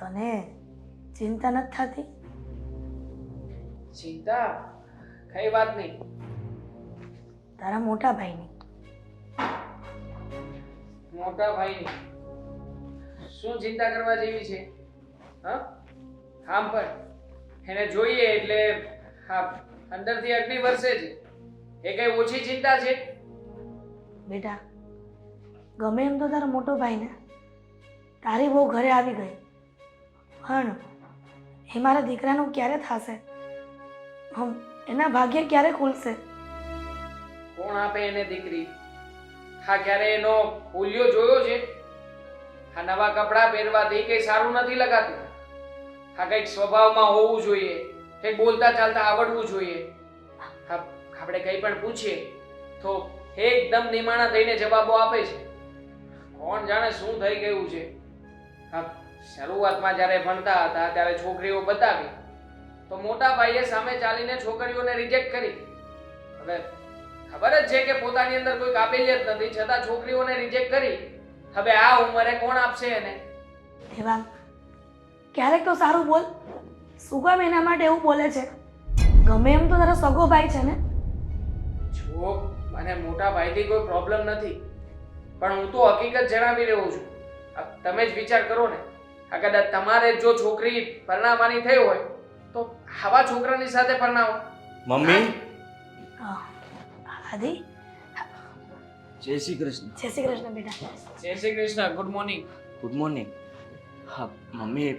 તને ચિંતા નથી થતી? ચિંતા કઈ વાત નહીં. તારા મોટા ભાઈની. મોટા ભાઈની શું ચિંતા કરવા જેવી છે? હા આમ પણ એને જોઈએ એટલે હા અંદરથી અગ્નિ વરસે છે. એ કઈ ઓછી ચિંતા છે? બેટા, ગમે એમ તો તારો મોટો ભાઈ ને, તારી બહુ ઘરે આવી ગઈ, પણ એ મારા દીકરાનું ક્યારે થશે? એના ભાગ્ય ક્યારે ખુલશે? કોણ આપે એને દીકરી? હા ક્યારે એનો ફૂલ્યો જોયો છે? આ નવા કપડાં પહેરવાથી કઈ સારું નથી લગાતું. હા કઈક સ્વભાવમાં હોવું જોઈએ, કઈક બોલતા ચાલતા આવડવું જોઈએ. હા આપણે કઈ પણ પૂછીએ તો એકદમ નિમાણા થઈને જવાબો આપે છે. કોણ જાણે શું થઈ ગયું છે. હા શરૂઆતમાં જ્યારે ભણતા હતા ત્યારે છોકરીઓ બતાવી તો મોટા ભાઈએ સામે ચાલીને છોકરીઓને રિજેક્ટ કરી. હવે ખબર જ છે કે પોતાની અંદર કોઈ કાબિલિયત નથી, છતાં છોકરીઓને રિજેક્ટ કરી. હવે આ ઉંમરે કોણ આપશે એને? દેવાંગ, ક્યારેક તો સારું બોલ. શું કામ એના માટે એવું બોલે છે? ગમે એમ તો તારો સગો ભાઈ છે ને? જો મને મોટા ભાઈથી કોઈ પ્રોબ્લેમ નથી, પણ હું તો હકીકત જણાવી રહ્યો છું. તમે જ વિચાર કરો ને, આ કદાચ તમારે જો છોકરી પરણાવવાની થઈ હોય તો આવા છોકરાની સાથે પરણાવો. મમ્મી, આદિ, જય શ્રી કૃષ્ણ. જય શ્રી કૃષ્ણ બેટા. જય Shri Krishna. Good morning. Good morning. હા મમ્મી,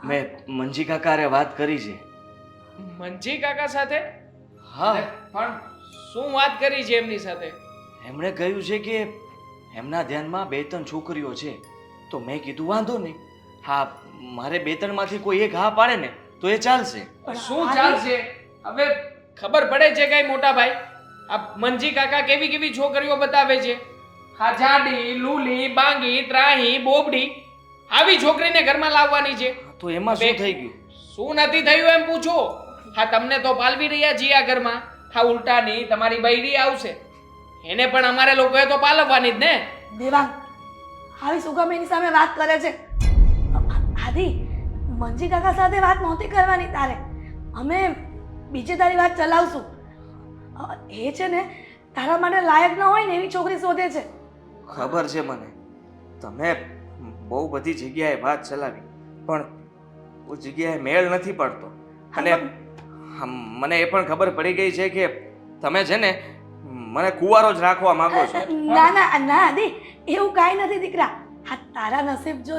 મેં મંજી કાકા હારે વાત કરી છે. મંજી કાકા સાથે? હા, પણ શું વાત કરી છે એમની સાથે? એમણે કહ્યું છે કે એમના ધ્યાનમાં 2-3 છોકરીઓ છે. તો મેં કીધું વાંધો નહીં. હા, મારે 2-3 માંથી કોઈ એક હા પાડે ને તો એ ચાલશે. શું ચાલશે? હવે ખબર પડે છે કઈ મોટા ભાઈ? આ મંજી કાકા કેવી કેવી છોકરીઓ બતાવે છે. હા જાડી, લૂલી, બાંગી, ત્રાહી, બોબડી, આવી છોકરીને ઘરમાં લાવવાની છે. તો એમાં શું થઈ ગયું? શું નથી થયું એમ પૂછો. હા તમને તો પાલવી રહ્યા છીએ આ ઘરમાં. હા ઉલટાની તમારી બૈરી આવશે, એને પણ અમારે લોકોએ તો પાલવવાની જ ને. દેવાંગ, આવી શું કામ એની સામે વાત કરે છે? આદિ, મંજી કાકા સાથે વાત નહોતી કરવાની તારે. અમે બીજે તારી વાત ચલાવશું. એ છે ને તારા માટે લાયક ન હોય ને એવી છોકરી શોધે છે. ખબર છે મને. તમે બહુ બધી જગ્યાએ વાત ચલાવી, પણ કોઈ જગ્યાએ મેળ નથી પડતો. અને મને એ પણ ખબર પડી ગઈ છે કે તમે છે ને મને કુંવારો જ રાખવા માંગો છો. ના ના ના આદિ, એવું કાંઈ નથી દીકરા. આ તારા નસીબ જો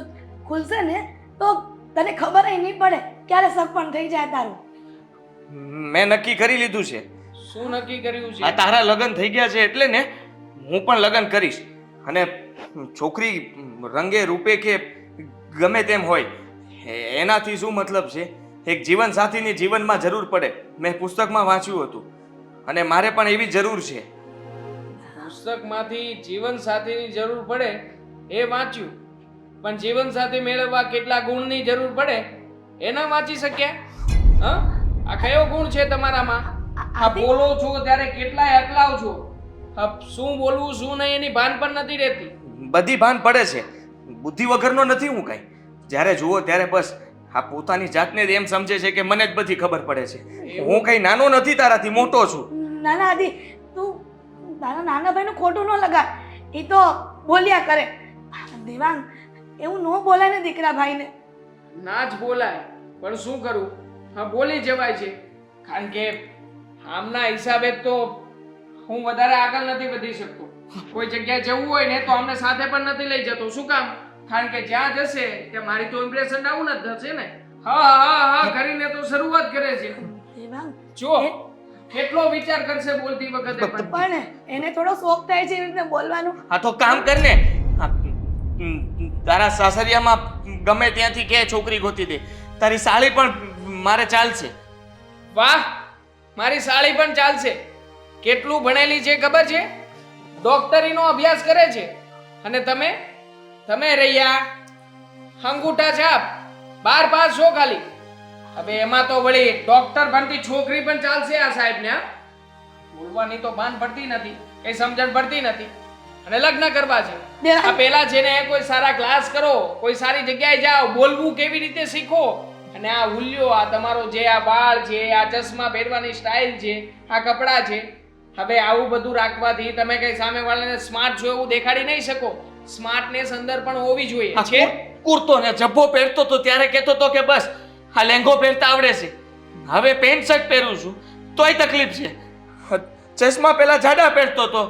ખુલશે ને તો તને ખબર નહીં પડે ક્યારે સગપણ થઈ જાય તારું. મેં નક્કી કરી લીધું છે. શું નક્કી કર્યું છે? આ તારા લગ્ન થઈ ગયા છે એટલે ને હું પણ લગ્ન કરીશ. અને છોકરી રંગે રૂપે કે ગમે તેમ હોય એનાથી શું મતલબ છે? એક જીવન સાથીની જીવનમાં જરૂર પડે. મેં પુસ્તકમાં વાંચ્યું હતું અને મારે પણ એવી જરૂર છે. પુસ્તકમાંથી જીવન સાથીની જરૂર પડે એ વાંચ્યું, પણ જીવન સાથી મેળવવા કેટલા ગુણની જરૂર પડે એના વાંચી શક્યા? હા આ કયો ગુણ છે તમારામાં? આ બોલો છો ત્યારે કેટલાય અકલાવ છો. શું બોલવું શું નહીં એની ભાન પણ નથી રહેતી. બધી ભાન પડે છે, બુદ્ધિ વગરનો નથી હું કાંઈ. જ્યારે જુઓ ત્યારે બસ આ પોતાની જાતને જ એમ સમજે છે કે મને જ બધી ખબર પડે છે. હું કઈ નાનો નથી, તારાથી મોટો છું. ના ના આદિ, તું તારા નાના ભાઈનું ખોટું ન લગાડ. એ તો બોલ્યા કરે. દેવાંગ, એવું ન બોલાય ને દીકરા ભાઈને. ના જ બોલાય, પણ શું કરું? હા બોલી જવાય છે, કારણ કે આમના હિસાબે તો હું વધારે આગળ નથી વધી શકતો. કોઈ જગ્યાએ જવું હોય ને તો અમને સાથે પણ નથી લઈ જતો. શું કામ? કારણ કે જ્યાં જશે ત્યાં મારી તો ઇમ્પ્રેશન ડાઉન જ થશે ને. હા હા હા કરીને તો શરૂઆત કરે છે. દેવાંગ, જો કેટલો વિચાર કરશે બોલતી વખતે પણ. પણ એને થોડો શોખ થાય છે એવી રીતે બોલવાનો. હા તો કામ કર ને, તારા સાસરિયામાં ગમે ત્યાંથી કે છોકરી ગોતી દે. તારી સાળી પણ મારે ચાલશે. વાહ, મારી સાળી પણ ચાલશે. કેટલું ભણેલી છે ખબર છે? ડોક્ટરીનો અભ્યાસ કરે છે. અને તમે રહ્યા અંગૂઠા છાપ 12 પાસ છો ખાલી. હવે એમાં તો વળી ડોક્ટર બનતી છોકરી પણ ચાલશે આ સાહેબને. બોલવાની તો ભાન પડતી નથી, કઈ સમજણ પડતી નથી. અને લગ્ન કરવા છે. દેવાંગ! આ પહેલા છે ને કોઈ સારા ક્લાસ કરો, કોઈ સારી જગ્યાએ જાઓ, બોલવું કેવી રીતે શીખો. અને આ હુલ્યો, આ તમારો જે આ વાળ છે, આ ચશ્મા પહેરવાની સ્ટાઇલ છે, આ કપડાં છે, હવે આવું બધું રાખવાથી તમે કઈ સામેવાળાને સ્માર્ટ છો એવું દેખાડી નહીં શકો. સ્માર્ટનેસ અંદર પણ હોવી જોઈએ. આ છે કુર્તો ને જબ્બો પહેરતો તો ત્યારે કહેતો તો કે બસ આ લેંગો પહેરતા આવડે છે. હવે પેન્ટ શર્ટ પહેરું છું તોય તકલીફ છે. ચશ્મા પેલા જાડા પહેરતો તો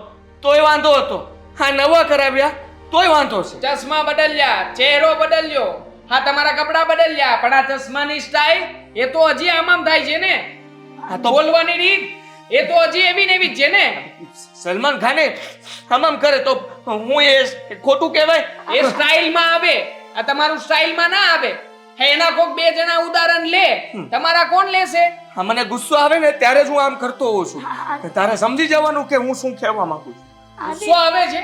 તોય વાંધો હતો. હા નવા કરાવ્યા તોય વાંધો છે. ચશ્મા બદલ્યા, ચહેરો બદલ્યો, હા તમારા કપડાં બદલ્યા, પણ આ ચશ્માની સ્ટાઇલ એ તો હજી આમ થાય છે ને. આ તો બોલવાની રીત એ તો હજી એવી ને એવી જ છે ને. સલમાન ખાને હમામ કરે તો હું એ ખોટું કહેવાય? એ સ્ટાઇલમાં આવે, આ તમારું સ્ટાઇલમાં ના આવે. હે એના કોક બે જણા ઉદાહરણ લે, તમારા કોણ લેશે? હા મને ગુસ્સો આવે ને ત્યારે જ હું આમ કરતો હોઉં છું. તારે સમજી જવાનું કે હું શું કહેવા માંગુ છું. ગુસ્સો આવે છે?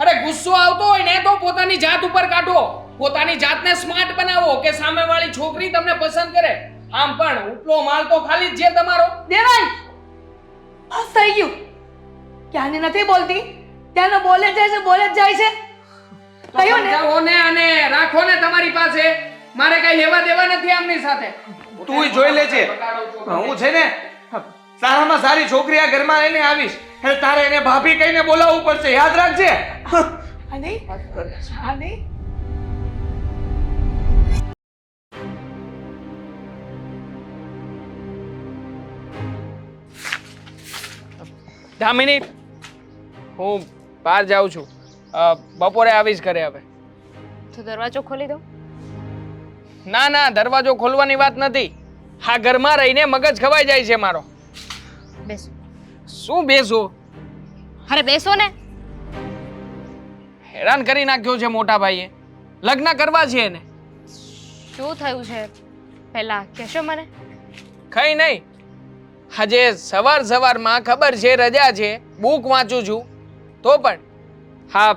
અરે ગુસ્સો આવતો હોય ને તો પોતાની જાત ઉપર કાઢો, પોતાની જાતને સ્માર્ટ બનાવો કે સામેવાળી છોકરી તમને પસંદ કરે. આમ પણ ઉપલો માલ તો ખાલી જ છે તમારો. દેવાંગ! બસ થઈ ગયું. ક્યાંની નથી બોલતી, ત્યાંનો બોલે જ જાય છે, બોલે જ જાય છે. કહ્યું ને? સમજાવો ને અને રાખો ને તમારી પાસે. મારે કઈ લેવા દેવા નથી આમની સાથે. તું જોઈ લેજે. હું છે ને સારામાં સારી છોકરી આ ઘરમાં લઈને આવીશ એટલે તારે એને ભાભી કહીને બોલાવવું પડશે, યાદ રાખજે. અને અને દામિની, હું બહાર જાઉં છું. બપોરે આવીશ ઘરે. હવે તો દરવાજો ખોલી દો. ના ના, દરવાજો ખોલવાની વાત નથી. આ ઘરમાં રહીને મગજ ખવાઈ જાય છે મારો. બેસો. શું બેસો? અરે બેસો ને. હેરાન કરી નાખ્યો છે મોટા ભાઈએ. લગ્ન કરવા છે એને. શું થયું છે પહેલા કહેશો મને? કઈ નહીં. આજે સવારમાં ખબર છે રજા છે, બુક વાંચું છું તો પણ હા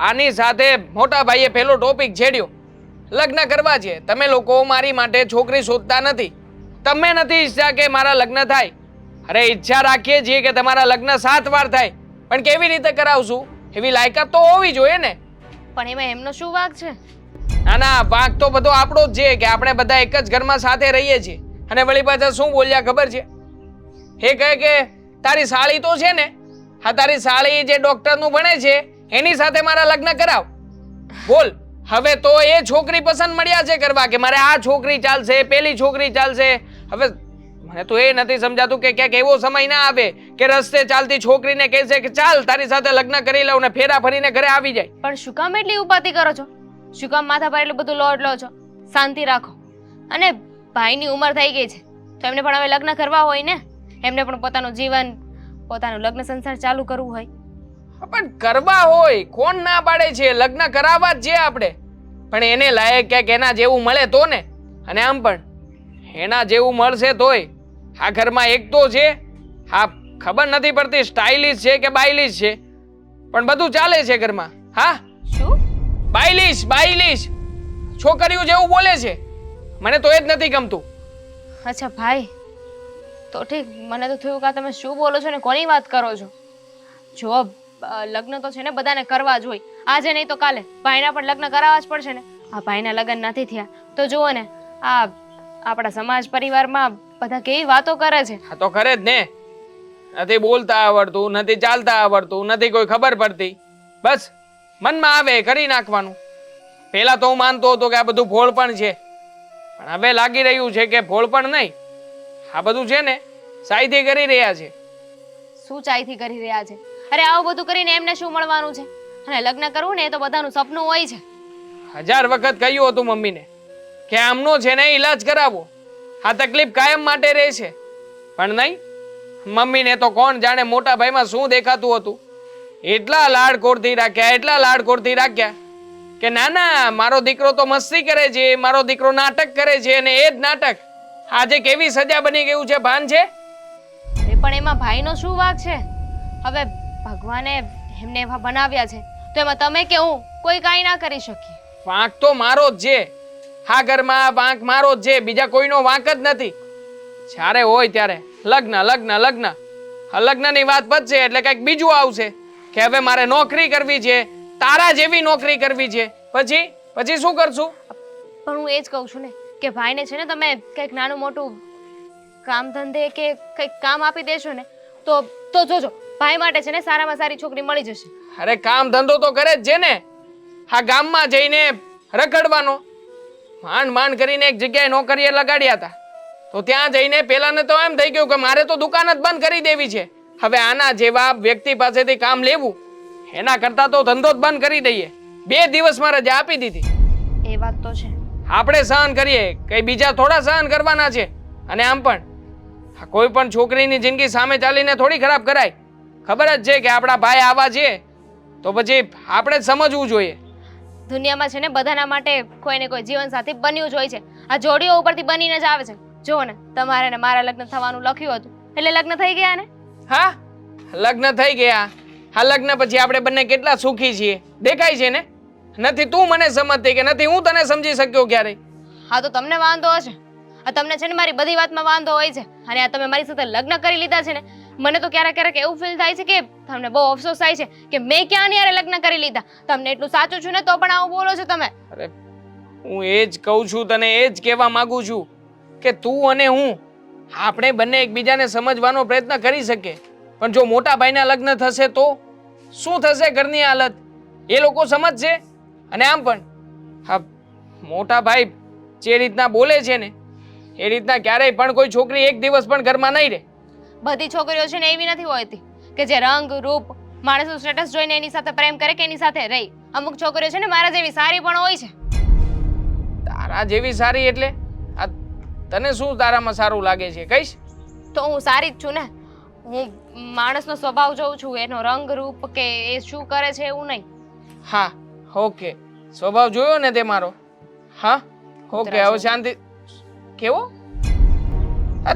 આની સાથે મોટા ભાઈએ પેલો ટોપિક છેડ્યો. લગ્ન કરવા છે. તમે લોકો મારી માટે છોકરી શોધતા નથી. તમે નથી ઈચ્છતા કે મારા લગ્ન થાય. અરે ઈચ્છા રાખીએ છીએ કે તમારા લગ્ન 7 વાર થાય, પણ કેવી રીતે કરાવશું એવી લાયકાત તો હોવી જોઈએ ને. પણ એમાં એમનો શું વાંક છે? ના ના, વાંક તો બધો આપણો જ છે કે આપણે બધા એક જ ઘરમાં સાથે રહીએ છીએ. અને વળી પાછા શું બોલ્યા ખબર છે? એ કહે કે તારી સાળી તો છે ને, હા તારી સાળી જે ડોક્ટરનું ભણે છે એની સાથે મારા લગ્ન કરાવ. બોલ, હવે તો એ છોકરી પસંદ મળ્યા છે કરવા કે મારે આ છોકરી ચાલશે, પેલી છોકરી ચાલશે. હવે મને તો એ નથી સમજાતું કે ક્યાંક એવો સમય ના આવે કે રસ્તે ચાલતી છોકરીને કહેશે કે ચાલ તારી સાથે લગ્ન કરી લઉં ને ફેરા ફરીને ઘરે આવી જાય. પણ શું કામ એટલી ઉપાધિ કરો છો? શું કામ માથા પર એટલું બધું લોડ લો છો? શાંતિ રાખો. અને ભાઈની ઉંમર થઈ ગઈ છે તો એમને પણ હવે લગ્ન કરવા હોય ને, એમને પણ પોતાનું જીવન, પોતાનું લગ્ન સંસાર ચાલુ કરવું હોય. પણ કરવા હોય, કોણ ના પાડે છે? લગ્ન કરાવવા જ છે આપણે, પણ એને લાયક ક્યાંક એના જેવું મળે તો ને. અને આમ પણ એના જેવું મળશે તોય આ ઘરમાં એક તો છે, હા ખબર નથી પડતી સ્ટાઇલિશ છે કે બાયલિશ છે, પણ બધું ચાલે છે ઘરમાં. હા શું? બાયલિશ છોકરીઓ જેવું બોલે છે. મને તો એ જ નથી ગમતું. અચ્છા ભાઈ, તો ઠીક. મને તો થયું કે તમે શું બોલો છો ને કોની વાત કરો છો? જો લગ્ન તો છે ને બધાને કરવા જ હોય, આજે નહીં તો કાલે ભાઈના પણ લગ્ન કરાવવા જ પડશે ને. આ ભાઈના લગ્ન નથી થયા તો જુઓ ને આ આપણા સમાજ પરિવારમાં બધા કેવી વાતો કરે છે. હા તો કરે જ ને. નથી બોલતા આવડતું, નથી ચાલતા આવડતું, નથી કોઈ ખબર પડતી, બસ મનમાં આવે કરી નાખવાનું. પહેલા તો હું માનતો હતો કે આ બધું ભોળપણ છે, પણ હવે લાગી રહ્યું છે કે ભોળપણ નહીં, આ બધું છે ને સાઈથી કરી રહ્યા છે. શું ચાયથી કરી રહ્યા છે? અરે આવું બધું કરીને એમને શું મળવાનું છે? અને લગ્ન કરવું ને એ તો બધાનું સપનું હોય છે. 1000 વખત કહ્યું હતું મમ્મીને કે આમનો છે ને ઈલાજ કરાવો, આ તકલીફ કાયમ માટે રહે છે, પણ નહીં. મમ્મીને તો કોણ જાણે મોટા ભાઈમાં શું દેખાતું હતું. એટલા લાડકોડથી રાખ્યા કે ના ના મારો દીકરો તો મસ્તી કરે છે, મારો દીકરો નાટક કરે છે, અને એ જ નાટક આજે કેવી સજા બની ગયું છે ભાન છે? પણ એમાં ભાઈનો શું વાંક છે? હવે ભગવાને એમને એવા બનાવ્યા છે તો એમાં તમે કે હું કોઈ કાંઈ ના કરી શકીએ. વાંક તો મારો જ છે. હા ઘરમાં વાંક મારો જ છે, બીજા કોઈનો વાંક જ નથી. જ્યારે હોય ત્યારે લગ્ન. આ લગ્નની વાત પતશે એટલે કંઈક બીજું આવશે. કે હવે મારે નોકરી કરવી છે, તારા જેવી નોકરી કરવી છે, પછી પછી શું કરશું? પણ હું એ જ કહું છું ને કે ભાઈને છે ને તમે કંઈક નાનું મોટું કામ ધંધે કે કંઈક કામ આપી દેશો ને તો જોજો ભાઈ માટે છે ને સારામાં સારી છોકરી મળી જશે. અરે કામ ધંધો તો કરે જ છે ને. હા, ગામમાં જઈને રખડવાનો. માંડ કરીને એક જગ્યાએ નોકરીએ લગાડ્યા હતા તો ત્યાં જઈને પેલાને તો એમ થઈ ગયું કે મારે તો દુકાન જ બંધ કરી દેવી છે. હવે આના જેવા વ્યક્તિ પાસેથી કામ લેવું એના કરતા તો ધંધો જ બંધ કરી દઈએ. 2 દિવસમાં રજા આપી દીધી. એ વાત તો છે. આપણે સહન કરીએ, કઈ બીજા થોડા સહન કરવાના છે. અને આમ પણ કોઈ પણ છોકરીની જિંદગી સામે ચાલીને થોડી ખરાબ કરાય. ખબર જ છે કે આપણા ભાઈ આવા છે તો પછી આપણે જ સમજવું જોઈએ. દુનિયામાં છે ને બધાના માટે કોઈ ને કોઈ જીવનસાથી બન્યું જ હોય છે. આ જોડીઓ ઉપરથી બનીને જ આવે છે. જુઓ ને તમારે ને મારા લગ્ન થવાનું લખ્યું હતું એટલે લગ્ન થઈ ગયા ને. હા, લગ્ન થઈ ગયા. હા, લગ્ન પછી આપણે બંને કેટલા સુખી છીએ દેખાય છે ને. નથી તું મને સમજતી કે નથી હું તને સમજી શક્યો ક્યારેય. હા તો તમને વાંધો હશે. આ તમને છે ને મારી બધી વાતમાં વાંધો હોય છે અને આ તમે મારી સાથે લગ્ન કરી લીધા છે ને મને તો ક્યારેક એવું ફીલ થાય છે કે તમને બહુ અફસોસ થાય છે કે મેં ક્યાં યારે લગ્ન કરી લીધા. તમને એટલું સાચું છું ને તો પણ આવું બોલો છો તમે. અરે હું એ જ કહું છું, તને એ જ કહેવા માંગુ છું કે તું અને હું આપણે બંને એકબીજાને સમજવાનો પ્રયત્ન કરી શકીએ. પણ જો મોટા ભાઈના લગ્ન થશે તો શું થશે ઘરની હાલત? એ લોકો સમજશે. અને આમ પણ હા, મોટા ભાઈ જે રીતના બોલે છે ને એ રીતના ક્યારેય પણ કોઈ છોકરી એક દિવસ પણ ઘરમાં નહીં રહે. બધી છોકરીઓ છે ને એવી નથી હોતી કે જે રંગ રૂપ માણસનું સ્ટેટસ જોઈને એની સાથે પ્રેમ કરે કે એની સાથે રહી. અમુક છોકરીઓ છે ને મારા જેવી સારી પણ હોય છે. તારા જેવી સારી એટલે આ તને શું તારામાં સારું લાગે છે કહીશ? તો હું સારી જ છું ને. હું માણસનો સ્વભાવ જોઉં છું, એનો રંગ રૂપ કે એ શું કરે છે એવું નહીં. હા, ઓકે, સ્વભાવ જોયો ને તે મારો. હા, ઓકે, હવે શાંતિ. કેવો?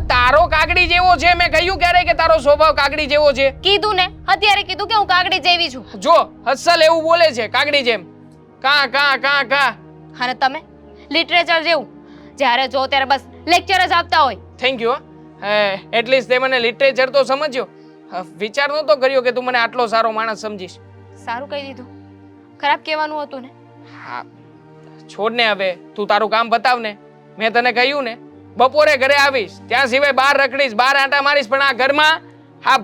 તારો કાગડી જેવો છે. મેં કહ્યું ક્યારે કે તારો સ્વભાવ કાગડી જેવો છે? કીધું ને, અત્યારે કીધું કે હું કાગડી જેવી છું. જો હસલ એવું બોલે છે કાગડી જેમ. કા કા કા કા. અને તમે લિટરેચર જેવું જ્યારે જો ત્યારે બસ લેક્ચર જ આપતા હોય. Thank you. એટલીસ્ટ તે મને લિટરેચર તો સમજ્યો. વિચાર નહોતો કર્યો કે તું મને આટલો સારો માણસ સમજીશ. સારું કહી દીધું. ખરાબ કહેવાનું હતું ને. હા, છોડ ને હવે. તું તારું કામ બતાવ ને. મેં તને કહ્યું ને બપોરે ઘરે આવીશ ત્યાં સિવાય બહાર રખડીશ, બહાર આંટા મારીશ, પણ આ ઘરમાં હા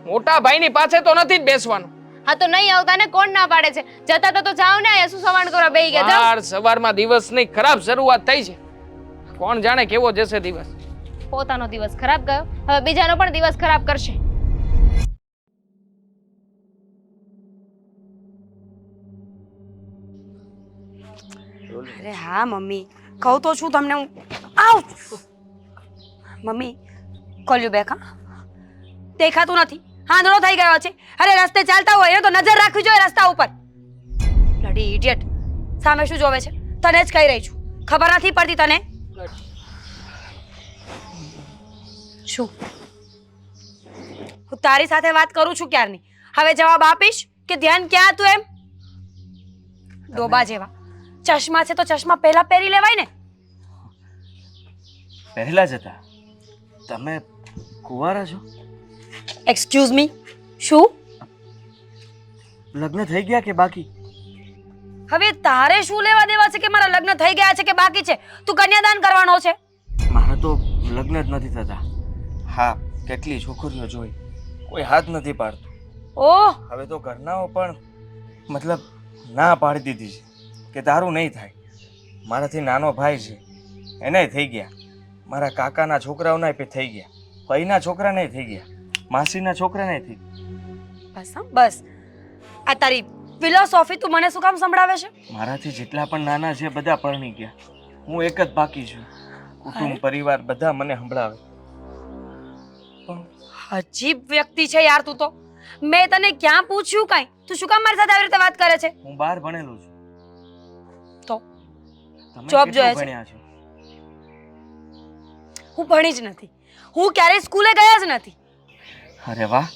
મોટા ભાઈની પાસે તો નથી જ બેસવાનું. હા તો નહીં આવતા ને, કોણ ના પાડે છે? જતા તો જાવ ને, અહીંયા શું સવાણ કરવા બેહી ગયા? જાવ. સવારમાં દિવસની ખરાબ શરૂઆત થઈ છે. કોણ જાણે કેવો જશે દિવસ. પોતાનો દિવસ ખરાબ ગયો, હવે બીજાનો પણ દિવસ ખરાબ કરશે. અરે હા મમ્મી, કહું તો છું તમને હું. આવ મમ્મી, કોલ યુ બેક. હા, દેખાતું નથી, આંધળો થઈ ગયો છે. અરે રસ્તે ચાલતા હોય તો નજર રાખવી જોઈએ રસ્તા ઉપર. બ્લડી ઇડિયટ, સામે શું જોવે છે? તને જ કહી રહી છું, ખબર નથી પડતી તને? શું હું તારી સાથે વાત કરું છું ક્યારની? હવે જવાબ આપીશ કે ધ્યાન ક્યાં હતું એમ? ડોબા જેવા ચશ્મા છે તો ચશ્મા પહેલા પહેરી લેવાય ને. પહેલા જ હતા. તમે કુંવારા છો? એક્સક્યુઝ મી, શું લગ્ન થઈ ગયા કે બાકી? હવે તારે શું લેવા દેવા છે કે મારા લગ્ન થઈ ગયા છે કે બાકી છે? તું કન્યાદાન કરવાનો છે? મારા તો લગ્ન જ નથી થતા. હા, કેટલી છોકરીઓ જોઈ, કોઈ હાથ નથી પાડતું. ઓહ, હવે તો ઘરનાઓ પણ મતલબ ના પાડી દીધી છે કે તારું નહીં થાય. મારાથી નાનો ભાઈ છે એને થઈ ગયા, મારા કાકાના છોકરાઓના થઈ ગયા, ભાઈના છોકરાને થઈ ગયા, માસીના છોકરાને થઈ ગયા. બસ હા બસ. આ તારી ફિલોસોફી તું મને શું કામ સંભળાવે છે? મારાથી જેટલા પણ નાના છે બધા પરણી ગયા, હું એક જ બાકી છું. કુટુંબ પરિવાર બધા મને સંભળાવે. અજીબ વ્યક્તિ છે યાર તું તો. મેં તને ક્યાં પૂછ્યું કાંઈ? તું શું કામ મારી સાથે આવી રીતે વાત કરે છે? હું 12 ભણેલો છું. તો તમે જોબ કેટલું જોઈએ છે? ભણ્યા છો? હું ભણી જ નથી, હું ક્યારેય સ્કૂલે ગયા જ નથી. અરે વાહ,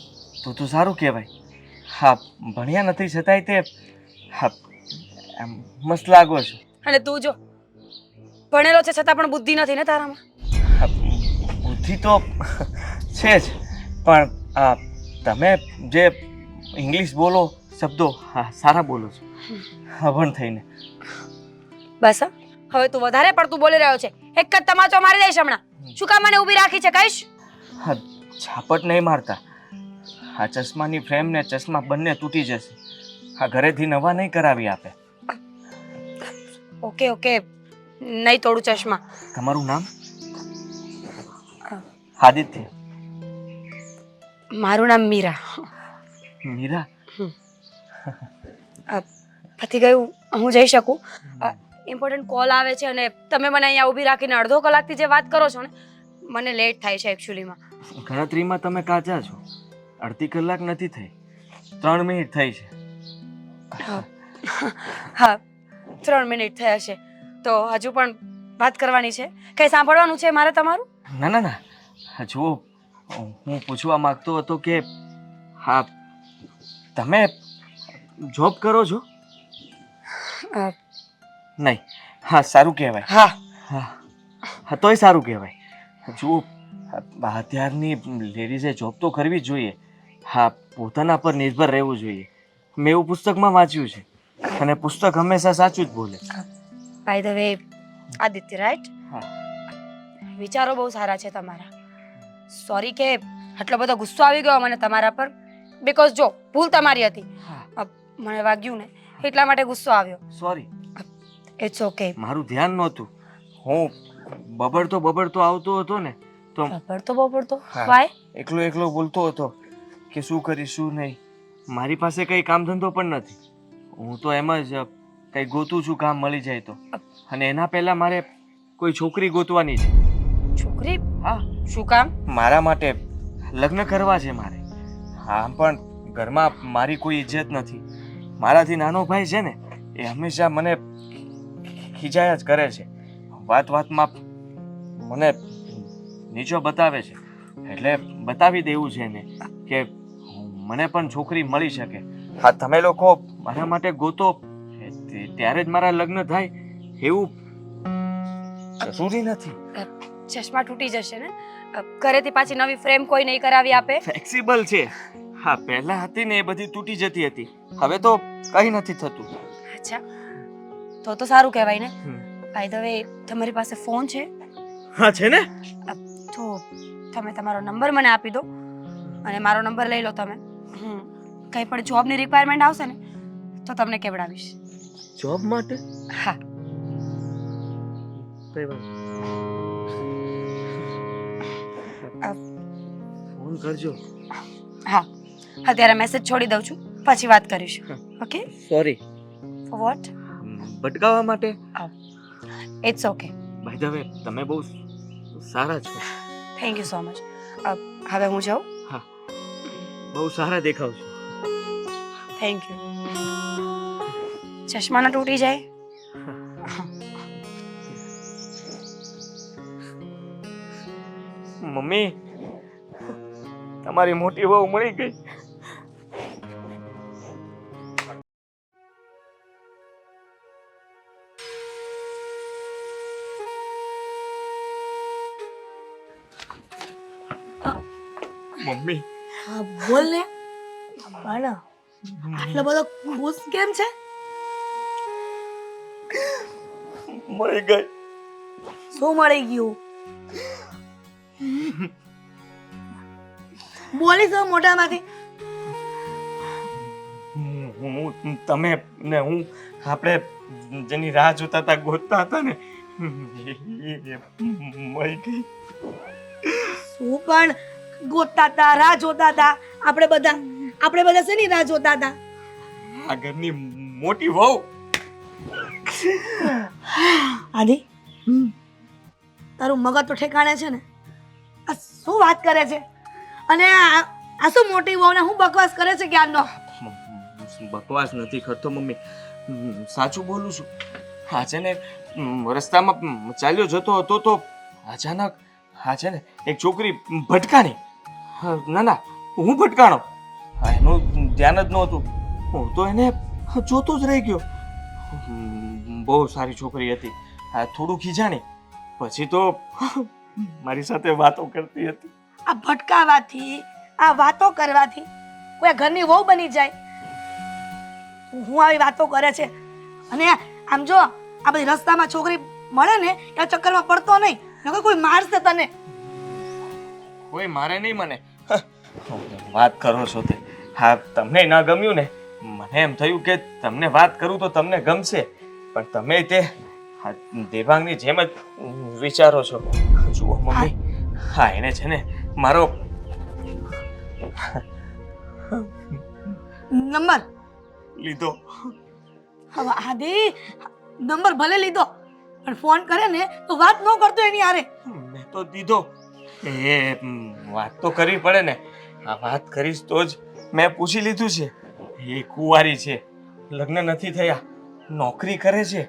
તો સારું કહેવાય. હા, ભણ્યા નથી છતાંય તે હા એમ મસ્ત લાગો છો. અને તું જો ભણેલો છે છતાં પણ બુદ્ધિ નથી ને તારામાં. હા, બુદ્ધિ તો છે જ, પણ તમે જે ઇંગ્લિશ બોલો, શબ્દો હા સારા બોલો છો, અભણ થઈને. બસ હં? હવે તું વધારે પડતું બોલી રહ્યો છે. એક જ તમાચો મારી દઈશ હમણાં. શું કામ મને ઊભી રાખી છે કહીશ? હા, ઝાપટ નહીં મારતા. આ ચશ્માની ફ્રેમ ને ચશ્મા બંને તૂટી જશે. આ ઘરેથી નવા નહીં કરાવી આપે. ઓકે ઓકે, નહીં તોડું ચશ્મા. તમારું નામ? અ, આદિત્ય. મારું નામ મીરા. મીરા. પતી ગયું, હું જઈ શકું? ઇમ્પોર્ટન્ટ કોલ આવે છે અને તમે મને અહીંયા ઊભી રાખીને અડધો કલાકથી જે વાત કરો છો ને, મને લેટ થાય છે એકચ્યુઅલીમાં. ગણતરીમાં તમે કાચા છો. અડધી કલાક નથી થઈ, 3 મિનિટ થઈ છે. હા, 3 મિનિટ થયા છે. તો હજુ પણ વાત કરવાની છે? કંઈ સાંભળવાનું છે મારે તમારું? ના ના ના, જુઓ, હું પૂછવા માંગતો હતો કે હા તમે જોબ કરો છો? અ, નહીં. હા, સારું કહેવાય. હા. હા, તોય સારું કહેવાય. જુઓ, અત્યારની લેડીઝે જોબ તો કરવી જ જોઈએ. હા, પોતાના પર નિર્ભર રહેવું જોઈએ. મેં એવું પુસ્તકમાં વાંચ્યું છે અને પુસ્તક હંમેશા સાચું જ બોલે. By the way, Aditya right? હા. વિચારો બહુ સારા છે તમારા. સોરી કે આટલો બધો ગુસ્સો આવી ગયો મને તમારા પર. બીકોઝ જો ભૂલ તમારી હતી, મને વાગ્યું ને એટલા માટે ગુસ્સો આવ્યો. સોરી. It's okay. મારું ધ્યાન નહોતું. હું બબડતો આવતો હતો ને તો બબડતો હા. વાય? એકલો બોલતો હતો કે શું કરીશ શું નહીં. મારી પાસે કંઈ કામ ધંધો પણ નથી. હું તો એમ જ કંઈ ગોતું છું, કામ મળી જાય તો. અને એના પહેલા મારે કોઈ છોકરી ગોતવાની છે. છોકરી? હા, શું કામ? મારા માટે લગ્ન કરવા છે મારે. આમ પણ ઘરમાં મારી કોઈ ઇજ્જત નથી. મારાથી નાનો ભાઈ છે ને, એ હંમેશા મને ખીજાયા જ કરે છે. વાતમાં મને નીચો બતાવે છે. એટલે બતાવી દેવું છે ને કે મને પણ છોકરી મળી શકે. હા, તમે લોકો મારા માટે ગોતો ત્યારે જ મારા લગ્ન થાય એવું જરૂરી નથી. ચશ્મા તૂટી જશે ને? ઘરેથી પાછી નવી ફ્રેમ કોઈ નહીં કરાવી આપે? ફ્લેક્સિબલ છે. હા, પહેલા હતી ને એ બધી તૂટી જતી હતી. હવે તો કંઈ નથી થતું. અચ્છા, તો સારું કહેવાય ને. બાય ધ વે, તમારી પાસે ફોન છે? હા, છે ને. તો તમે તમારો નંબર મને આપી દો અને મારો નંબર લઈ લો તમે. કંઈ પણ જોબની રિક્વાયરમેન્ટ આવશે ને તો તમને કેવડાવીશ. જોબ માટે? હા. કઈ વાત? ફોન કરજો. હા, અત્યારે મેસેજ છોડી દઉં છું, પછી વાત કરીશું. ઓકે? સોરી. વોટ? ભટકાવવા માટે. It's okay. By the way, તમે બહુ સારા છો. Thank you so much. હવે હું જાઉં? હા, બહુ સારા દેખાવ છો. Thank you. ચશ્મા ના તૂટી જાય? મમ્મી, તમારી મોટી વહુ મળી ગઈ. મમ્મી. હા, બોલ ને. પણ આટલો બધો ખુશ કેમ છે? મળી ગઈ. શું મળી ગયું? બોલીશ હવે મોઢામાંથી. તમે ને હું આપણે જેની રાહ જોતા હતા, ગોતતા હતા ને, મળી ગઈ. શું પણ ગોતતા હતા, રાહ જોતા હતા? આપણે બધા શેની રાહ જોતા હતા? આ ઘરની મોટી વહુ. આદિ, તારું મગજ તો ઠેકાણે છે ને? આ શું વાત કરે છે? અને આ શું મોટી વહુને હું બકવાસ કરે છે ક્યારનો? બકવાસ નથી કરતો મમ્મી, સાચું બોલું છું. હા છે ને, રસ્તામાં ચાલ્યો જતો હતો તો અચાનક હા છે ને એક છોકરી ભટકાણી. ના હું ભટકાણો. એનું ધ્યાન જ નહોતું. હું તો એને જોતો જ રહી ગયો. બહુ સારી છોકરી હતી. થોડું ખીજાણી, પછી તો મારી સાથે વાતો કરતી હતી. આ ભટકાવાથી, આ વાતો કરવાથી કોઈ ઘરની વહુ બની જાય. હું આવી વાતો કરે છે અને આમ જો આ બધી રસ્તામાં છોકરી મળે ને એ ચક્કરમાં પડતો નહીં, નકર કોઈ મારશે તને. કોઈ મારે નહીં મને. વાત કરો છો તે. હા, તમને ના ગમ્યું ને? મને એમ થયું કે તમને વાત કરું તો તમને ગમશે, પણ તમે તે આ દેવાંગની જેમ જ વિચારો છો. જુઓ મમ્મી, હા એને છે ને મારો નંબર લીધો. હવે આદિ નંબર ભલે લીધો પણ ફોન કરે ને તો વાત ન કરતો એની હારે. મેં તો દીધો. એ વાત તો કરવી પડે ને. આ વાત કરીશ તો જ મેં પૂછી લીધું છે. એ કુંવારી છે, લગ્ન નથી થયા, નોકરી કરે છે.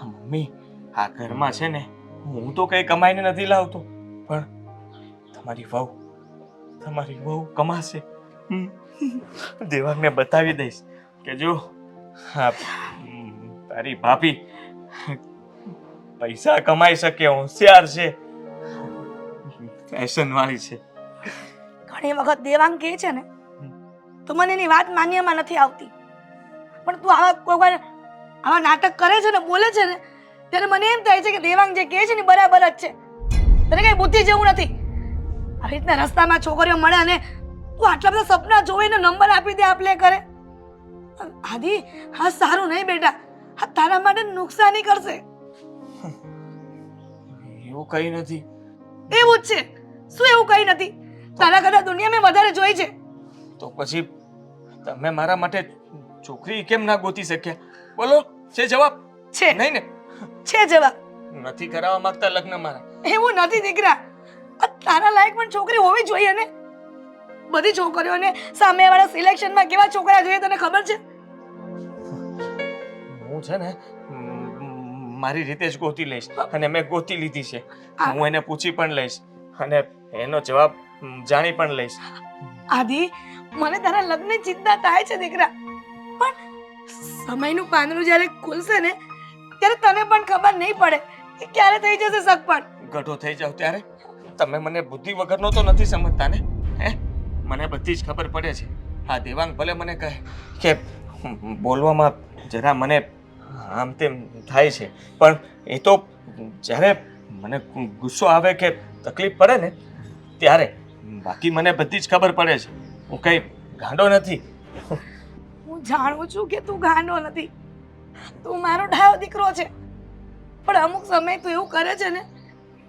મમ્મી, આ ઘરમાં છે ને હું તો કંઈ કમાઈને નથી લાવતો, પણ તમારી વહુ કમાશે. દેવાંગને બતાવી દઈશ કે જો હા તારી ભાભી પૈસા કમાઈ શકે, હોશિયાર છે, ફેશન વાળી છે. ઘણી વખત દેવાંગ કહે છે ને તો મને એની વાત માન્યમાં નથી આવતી, પણ તું આવા નાટક કરે છે ને, બોલે છે ને, ત્યારે મને એમ થાય છે કે દેવાંગ જે કહે છે ને બરાબર જ છે. તને કઈ બુદ્ધિ જેવું નથી. આવી રીતના રસ્તામાં છોકરીઓ મળે અને તું આટલા બધા સપના જોઈને નંબર આપી દે આપલે કરે. આદિ, હા સારું નહીં બેટા, આ તારા માટે નુકસાની કરશે. એવું કઈ નથી. એવું જ છે. શું એવું કઈ નથી? તારા કરતા દુનિયા મેં વધારે જોઈ છે. તો પછી તમે મારા માટે છોકરી કેમ ના ગોતી શક્યા? બોલો, છે જવાબ? છે નહીં ને? છે જવાબ. નથી કરાવવા માંગતા લગ્ન મારા? એવું નથી દીકરા, આ તારા લાયક પણ છોકરી હોવી જોઈએ ને. બધી છોકરીઓને સામેવાળા સિલેક્શનમાં કેવા છોકરા જોઈએ તને ખબર છે? હું છે ને મારી રીતે જ ગોતી લઈશ, અને મેં ગોતી લીધી છે. હું એને પૂછી પણ લઈશ અને એનો જવાબ જાણી પણ લઈશ. આદિ, મને તારા લગ્નની ચિંતા થાય છે દીકરા, પણ સમયનું પાંદડું જ્યારે ખુલશે ને ત્યારે તને પણ ખબર નહીં પડે કે ક્યારે થઈ જશે સગપણ. ગઢો થઈ જાવ ત્યારે તમે મને બુદ્ધિ વગરનો તો નથી સમજતા ને? હે, મને બધી જ ખબર પડે છે. હા, દેવાંગ ભલે મને કહે કે બોલવામાં જરા મને આમ તેમ થાય છે, પણ એ તો જ્યારે મને ગુસ્સો આવે કે તકલીફ પડે ને ત્યારે. બાકી મને બધી જ ખબર પડે છે. હું કઈ ગાંડો નથી. હું જાણું છું કે તું ગાંડો નથી, તું મારો ડાયો દીકરો છે, પણ અમુક સમય તું એવું કરે છે ને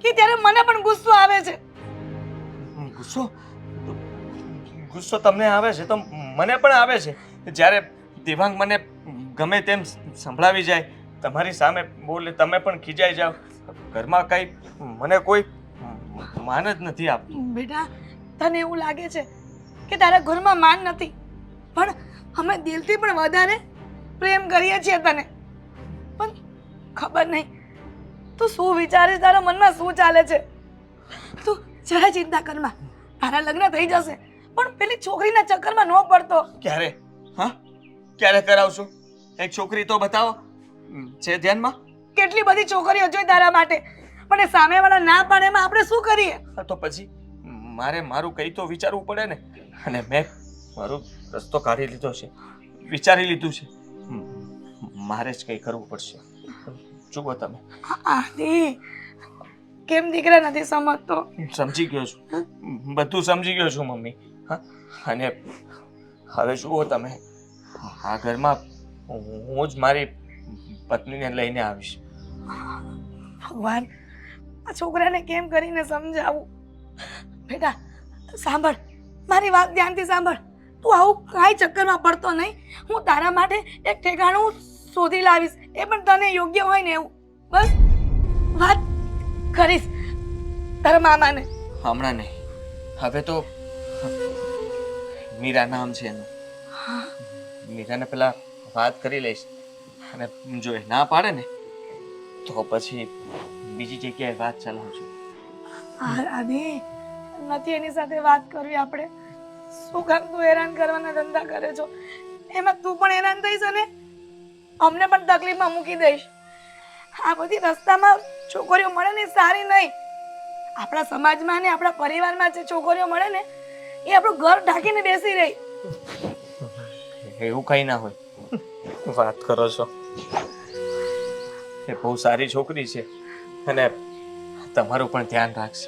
કે ત્યારે મને પણ ગુસ્સો આવે છે. ગુસ્સો તમને આવે છે તો મને પણ આવે છે. જ્યારે દેવાંગ મને ગમે તેમ સંભળાવી જાય, તમારી સામે બોલે, તમે પણ ખીજાઈ જાઓ, ઘરમાં કઈ મને કોઈ માન જ નથી આપતું. બેટા, તને એવું લાગે છે કે તારા ઘરમાં માન નથી, પણ અમે દિલથી પણ વધારે પ્રેમ કરીએ છીએ તને. પણ ખબર નહીં તું શું વિચારે છે, તારા મનમાં શું ચાલે છે. તું જરા ચિંતા કરમાં, તારા લગ્ન થઈ જશે, પણ પેલી છોકરીના ચક્કરમાં ન પડતો. ક્યારે? હા, ક્યારે કરાવશો? એક છોકરી તો બતાવો છે ધ્યાનમાં. કેટલી બધી છોકરીઓ જોઈ તારા માટે, પણ એ સામેવાળા ના પાડે એમાં આપણે શું કરીએ? તો પછી મારે મારું કંઈ તો વિચારવું પડે ને, અને મેં મારો રસ્તો કાઢી લીધો છે, વિચારી લીધું છે. મારે જ કંઈ કરવું પડશે. જુઓ તમે. આદિ, કેમ દીકરા નથી સમજતો? સમજી ગયો છું, બધું સમજી ગયો છું મમ્મી. હા, અને હવે જુઓ તમે, આ ઘરમાં હું જ મારી પત્નીને લઈને આવીશ. ભગવાન, આ છોકરાને કેમ કરીને સમજાવું? બેટા સાંભળ, મારી વાત ધ્યાનથી સાંભળ. તું આવું કાંઈ ચક્કરમાં પડતો નહીં. હું તારા માટે એક ઠેકાણું શોધી લાવીશ, એ પણ તને યોગ્ય હોય ને એવું. બસ વાત કરીશ તારા મામાને. હમણાં નહીં, હવે તો મીરા નામ છે એનું. મીરાને પેલા વાત કરી લઈશ, અને જો એ ના પાડે ને તો પછી બીજી જગ્યાએ વાત ચલાવજો. આદિ, નથી એની સાથે વાત કરવી આપણે. શું કામ તું હેરાન કરવાના ધંધા કરે છો? એમાં તું પણ હેરાન થઈશ અને અમને પણ તકલીફમાં મૂકી દઈશ. આ બધી રસ્તામાં છોકરીઓ મળે ને સારી નહીં. આપણા સમાજમાં ને આપણા પરિવારમાં જે છોકરીઓ મળે ને એ આપણું ઘર ઢાંકીને બેસી રહી. એવું કંઈ ના હોય. વાત કરો છો. એ બહુ સારી છોકરી છે અને તમારું પણ ધ્યાન રાખશે.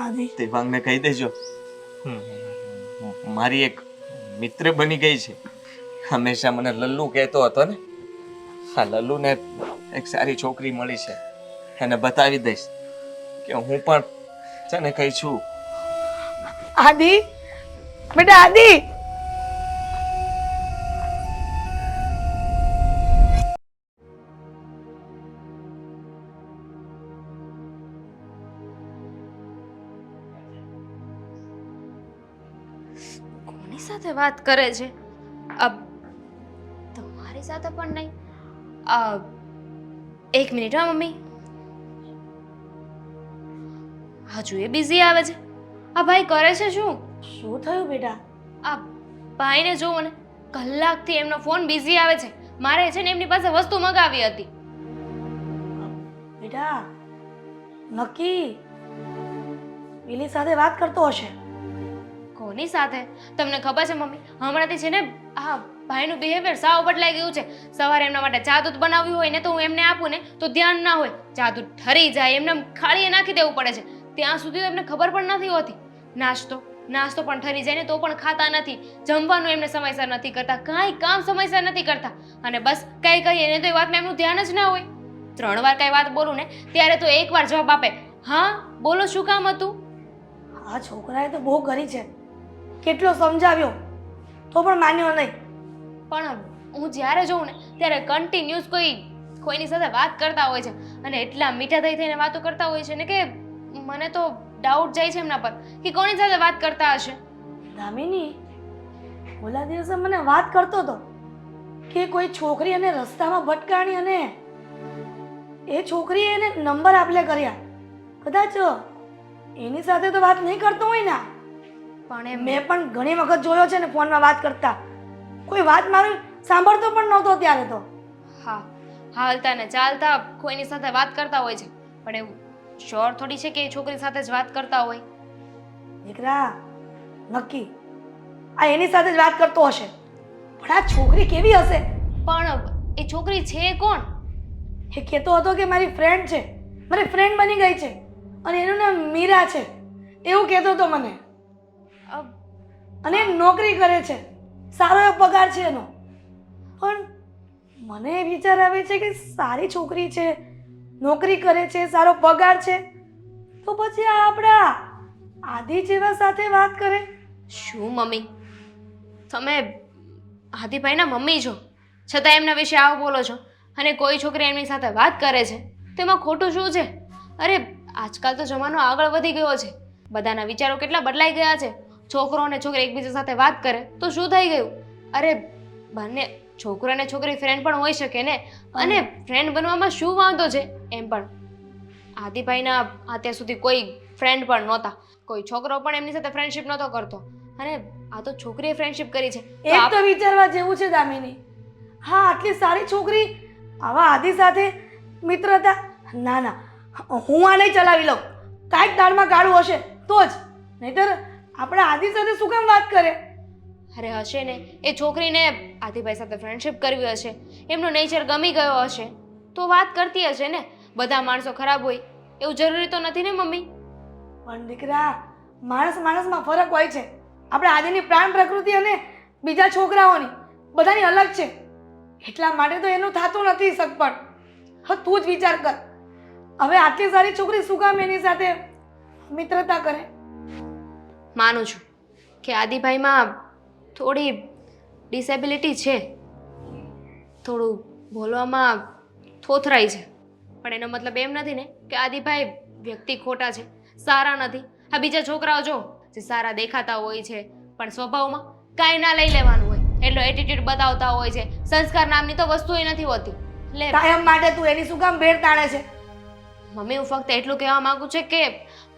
આદિ દેવાંગને કહી દેજો. મારી એક મિત્ર બની ગઈ છે. હંમેશા મને લલ્લુ કહેતો હતો ને. હા, લલ્લુને એક સારી છોકરી મળી છે. એને બતાવી દઈશ કે હું પણ છે ને કઈ છું. આદિ બેટા આદિ કોની સાથે વાત કરે છે? તમારી સાથે પણ નહીં. એક મિનિટ હા મમ્મી. હજુ એ બિઝી આવે છે. આ ભાઈ કરે છે શું? શું થયું બેટા? આ ભાઈને જોવો ને, કલાકથી એમનો ફોન બિઝી આવે છે. મારે છે ને એમની પાસે વસ્તુ મંગાવી હતી. બેટા નક્કી પેલી સાથે વાત કરતો હશે. કોની સાથે? તમને ખબર છે મમ્મી, હમણાંથી છે ને આ ભાઈનું બિહેવિયર સાવ બદલાઈ ગયું છે. સવારે એમના માટે ચા દૂધ બનાવ્યું હોય ને તો હું એમને આપું ને તો ધ્યાન ના હોય, ચા દૂધ ઠરી જાય, એમને ખાળીએ નાખી દેવું પડે છે. ત્યાં સુધી તો એમને ખબર પણ નથી હોતી. નાસ્તો પણ ઠરી જાય ને તો પણ ખાતા નથી. જમવાનું એમને સમયસર નથી કરતા, કાંઈ કામ સમયસર નથી કરતા. અને બસ કઈ કહીએ ને તો એ વાતમાં એમનું ધ્યાન જ ના હોય. 3 વાર કઈ વાત બોલું ને ત્યારે તો એક વાર જવાબ આપે, હા બોલો શું કામ હતું. આ છોકરાએ તો બહુ કરી છે. કેટલો સમજાવ્યો તો પણ માન્યો નહીં. પણ હું જ્યારે જોઉં ને ત્યારે કન્ટિન્યુઅસ કોઈની સાથે વાત કરતા હોય છે અને એટલા મીઠા થઈને વાતો કરતા હોય છે ને કે મને તો ડાઉટ જાય છે એમના પર કે કોની સાથે વાત કરતા હશે. દામિની ઓલા દિવસે મને વાત કરતો હતો કે કોઈ છોકરી એને રસ્તામાં ભટકાણી અને એ છોકરીએ એને નંબર આપલે કર્યા. કદાચ એની સાથે તો વાત નહીં કરતો હોય ને. પણ મેં પણ ઘણી વખત જોયો છે ને ફોનમાં વાત કરતા. કોઈ વાત મારું સાંભળતો પણ નહોતો ત્યારે તો. હા, હાલતા ને ચાલતા કોઈની સાથે વાત કરતા હોય છે. પણ એવું શ્યોર થોડી છે કે એ છોકરી સાથે જ વાત કરતા હોય. દીકરા નક્કી આ એની સાથે જ વાત કરતો હશે. પણ આ છોકરી કેવી હશે? પણ એ છોકરી છે કોણ? એ કહેતો હતો કે મારી ફ્રેન્ડ છે, મારી ફ્રેન્ડ બની ગઈ છે અને એનું નામ મીરા છે એવું કહેતો હતો મને. અને એ નોકરી કરે છે, સારો એવો પગાર છે એનો. પણ મને વિચાર આવે છે કે સારી છોકરી છે, નોકરી કરે છે, સારો પગાર છે, તો પછી આ આપણા આદિ જેવા સાથે વાત કરે. શું મમ્મી, તમે આદિભાઈના મમ્મી છો છતાં એમના વિશે આવું બોલો છો અને કોઈ છોકરી એમની સાથે વાત કરે છે તેમાં ખોટું શું છે? અરે આજકાલ તો જમાનો આગળ વધી ગયો છે. બધાના વિચારો કેટલા બદલાઈ ગયા છે. છોકરો અને છોકરી એકબીજા સાથે વાત કરે તો શું થઈ ગયું? અરે બંને છોકરો અને છોકરી ફ્રેન્ડ પણ હોઈ શકે ને. અને ફ્રેન્ડ બનવામાં શું વાંધો છે? એમ પણ આદિભાઈના અત્યાર સુધી કોઈ ફ્રેન્ડ પણ નહોતા. કોઈ છોકરો પણ એમની સાથે ફ્રેન્ડશિપ નહોતો કરતો અને આ તો છોકરીએ ફ્રેન્ડશિપ કરી છે. એક તો વિચારવા જેવું છે દામિની. હા, આટલી સારી છોકરી આવા આદિ સાથે મિત્રતા, ના ના, હું આ નહીં ચલાવી લઉં. કાંઈક દાળમાં કાળું હશે તો જ, નહીતર આપણા આદિ સાથે શું કામ વાત કરે? અરે હશે ને, એ છોકરીને આદિભાઈ સાથે ફ્રેન્ડશિપ કરવી હશે, એમનો નેચર ગમી ગયો હશે તો વાત કરતી હશે ને. બધા માણસો ખરાબ હોય એવું જરૂરી તો નથી ને મમ્મી. પણ દીકરા માણસમાં ફરક હોય છે. આપણે આદિની પ્રાણ પ્રકૃતિ અને બીજા છોકરાઓની બધાની અલગ છે. એટલા માટે તો એનું થતું નથી સગપણ. હવે તું જ વિચાર કર, હવે આટલી સારી છોકરી શું કામ એની સાથે મિત્રતા કરે? માનું છું કે આદિભાઈમાં થોડી ડિસેબિલિટી છે, થોડું બોલવામાં થોથરાય છે. પણ એનો મતલબ એમ નથી ને કે આદિભાઈ વ્યક્તિ ખોટા છે, સારા નથી. આ બીજા છોકરાઓ જો જે સારા દેખાતા હોય છે પણ સ્વભાવમાં કાંઈ ના લઈ લેવાનું હોય, એટલો એટીટ્યુડ બતાવતા હોય છે. સંસ્કાર નામની તો વસ્તુ નથી હોતી. લે કાયમ માટે તું એની શું કામ ભેળ તાણે છે? મમ્મી, હું ફક્ત એટલું કહેવા માંગુ છું કે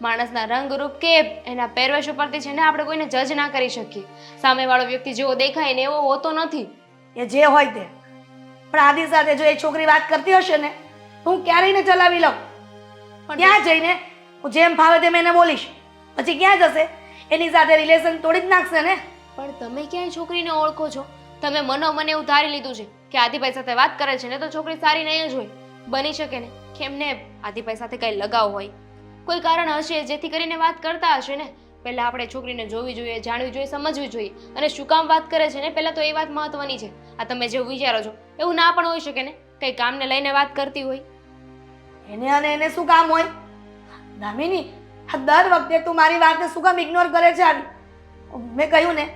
માણસના રંગ રૂપ કે એના પહેરવેશ ઉપરથી છે ને આપણે કોઈને જજ ના કરી શકીએ. સામેવાળો વ્યક્તિ જેવો દેખાય ને એવો હોતો નથી. એ જે હોય તે, પણ આદિ સાથે જો એ છોકરી વાત કરતી હશે ને તો હું ક્યારેય ને ચલાવી લઉં. પણ ત્યાં જઈને હું જેમ ફાવે તેમ એને બોલીશ. પછી ક્યાં જશે? એની સાથે રિલેશન તોડી જ નાખશે ને. પણ તમે ક્યાંય છોકરીને ઓળખો છો? તમે મને એવું ધારી લીધું છે કે આદિભાઈ સાથે વાત કરે છે ને તો છોકરી સારી નહીં જ હોય. બની શકે ને કે એમને આદિભાઈ સાથે કંઈ લગાવ હોય, કોઈ કારણ હશે જેથી કરીને વાત કરતા હશે ને. પહેલા આપણે છોકરીને જોવી જોઈએ, જાણવી જોઈએ, સમજવી જોઈએ. અને શું કામ વાત કરે છે ને પહેલા તો એ વાત મહત્વની છે. આ તમે જેવું વિચારો છો એવું ના પણ હોઈ શકે ને, કંઈ કામને લઈને વાત કરતી હોય. એને અને એને શું કામ હોય? દામિની, આ દર વખતે તું મારી વાતને શું કામ ઇગ્નોર કરે છે? મેં કહ્યું ને,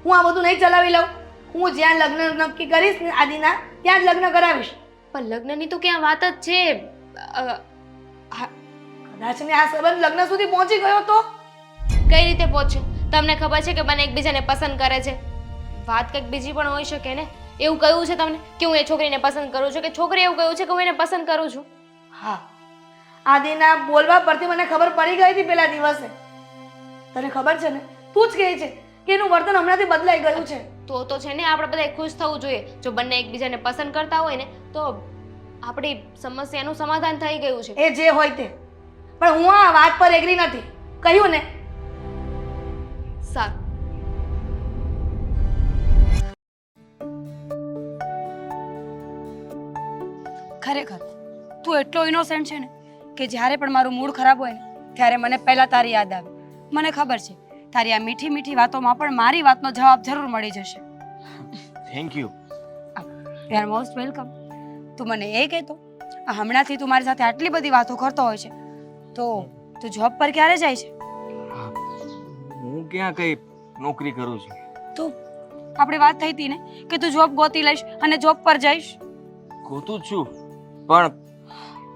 હું આ બધું નહીં ચલાવી લઉં. હું જ્યાં લગ્ન નક્કી કરીશ ને આદિના, ત્યાં જ લગ્ન કરાવીશ. પણ લગ્નની તો ક્યાં વાત જ છે. કદાચ ને આ સંબંધ લગ્ન સુધી પહોંચી ગયો તો? કઈ રીતે પહોંચે? તમને ખબર છે કે બંને એકબીજાને પસંદ કરે છે? વાત કંઈક બીજી પણ હોઈ શકે ને. એવું કહ્યું છે તમને કે હું એ છોકરીને પસંદ કરું છું, કે છોકરી એવું કહ્યું છે કે હું એને પસંદ કરું છું? હા, આદિના બોલવા પરથી મને ખબર પડી ગઈ હતી પેલા દિવસે. તને ખબર છે ને, તું જ કહે છે કે એનું વર્તન હમણાંથી બદલાઈ ગયું છે. તો છે ને આપણે બધા ખુશ થવું જોઈએ. જો બંને એકબીજાને પસંદ કરતા હોય ને તો આપણી સમસ્યાનું સમાધાન થઈ ગયું છે. એ જે હોય તે, પણ હું આ વાત પર એગ્રી નથી. કહ્યું ને. સારું. ખરેખર તું એટલો ઇનોસેન્ટ છે ને કે જ્યારે પણ મારું મૂડ ખરાબ હોય ને ત્યારે મને પહેલાં તારી યાદ આવે. મને ખબર છે તારી આ મીઠી મીઠી વાતોમાં પણ મારી વાતનો જવાબ જરૂર મળી જશે. Thank you. You are most welcome. તું મને એ કહેતો, આ હમણાંથી તું મારી સાથે આટલી બધી વાતો કરતો હોય છે તો તું જોબ પર ક્યારે જાય છે? હું ક્યાં કઈ નોકરી કરું છું. તું આપણે વાત થઈ હતી ને કે તું જોબ ગોતી લઈશ અને જોબ પર જઈશ. ગોતું જ છું, પણ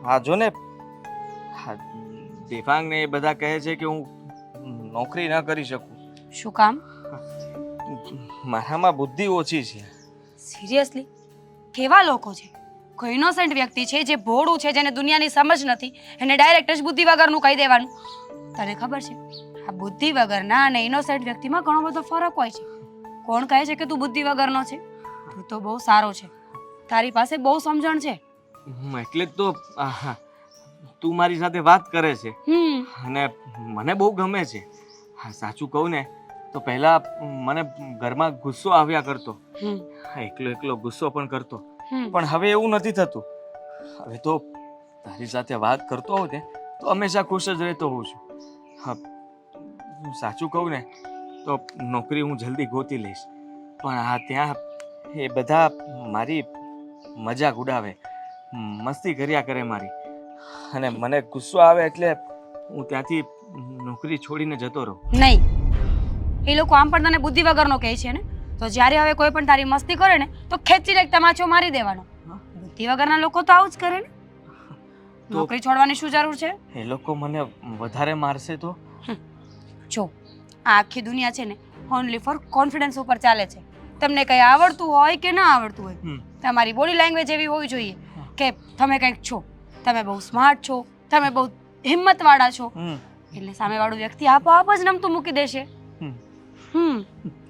હા જો ને, દેવાંગ ને એ બધા કહે છે કે હું નોકરી ન કરી શકું. શું કામ? મારામાં બુદ્ધિ ઓછી છે. સિરિયસલી? કેવા લોકો છે? કોઈ ઇનોસેન્ટ વ્યક્તિ છે જે ભોળું છે, જેને દુનિયાની સમજ નથી, એને ડાયરેક્ટ જ બુદ્ધિ વગરનું કહી દેવાનું. તને ખબર છે આ બુદ્ધિ વગરના અને ઇનોસેન્ટ વ્યક્તિમાં ઘણો બધો ફરક હોય છે. કોણ કહે છે કે તું બુદ્ધિ વગરનો છે? તું તો બહુ સારો છે, તારી પાસે બહુ સમજણ છે. એટલે જ તો તું મારી સાથે વાત કરે છે અને મને બહુ ગમે છે. હા, સાચું કહું ને તો પહેલા મને ઘરમાં ગુસ્સો આવ્યા કરતો, એકલો ગુસ્સો પણ કરતો, પણ હવે એવું નથી થતું. હવે તો તારી સાથે વાત કરતો હોઉં ને તો હંમેશા ખુશ જ રહેતો હોઉં છું. હા, હું સાચું કહું ને તો નોકરી હું જલ્દી ગોતી લઈશ, પણ હા ત્યાં એ બધા મારી મજાક ઉડાવે, મસ્તી કર્યા કરે મારી, અને મને ગુસ્સો આવે એટલે હું ત્યાંથી નોકરી છોડીને જતો રહું. નહીં, એ લોકો આમ પણ તને બુદ્ધિ વગરનો કહે છે ને, તો જ્યારે હવે કોઈ પણ તારી મસ્તી કરે ને તો ખેંચીને એક તમાચો મારી દેવાનો. બુદ્ધિ વગરના લોકો તો આવું જ કરે ને. નોકરી છોડવાની શું જરૂર છે? એ લોકો મને વધારે મારશે તો? જો આ આખી દુનિયા છે ને ઓનલી ફોર કોન્ફિડન્સ ઉપર ચાલે છે. તમને કંઈ આવડતું હોય કે ના આવડતું હોય, તમારી બોડી લેંગ્વેજ એવી હોવી જોઈએ કે તમે કંઈક છો, તમે બહુ સ્માર્ટ છો, તમે બહુ હિંમતવાળા છો, એટલે સામેવાળું વ્યક્તિ આપોઆપ જ નમતું મૂકી દેશે.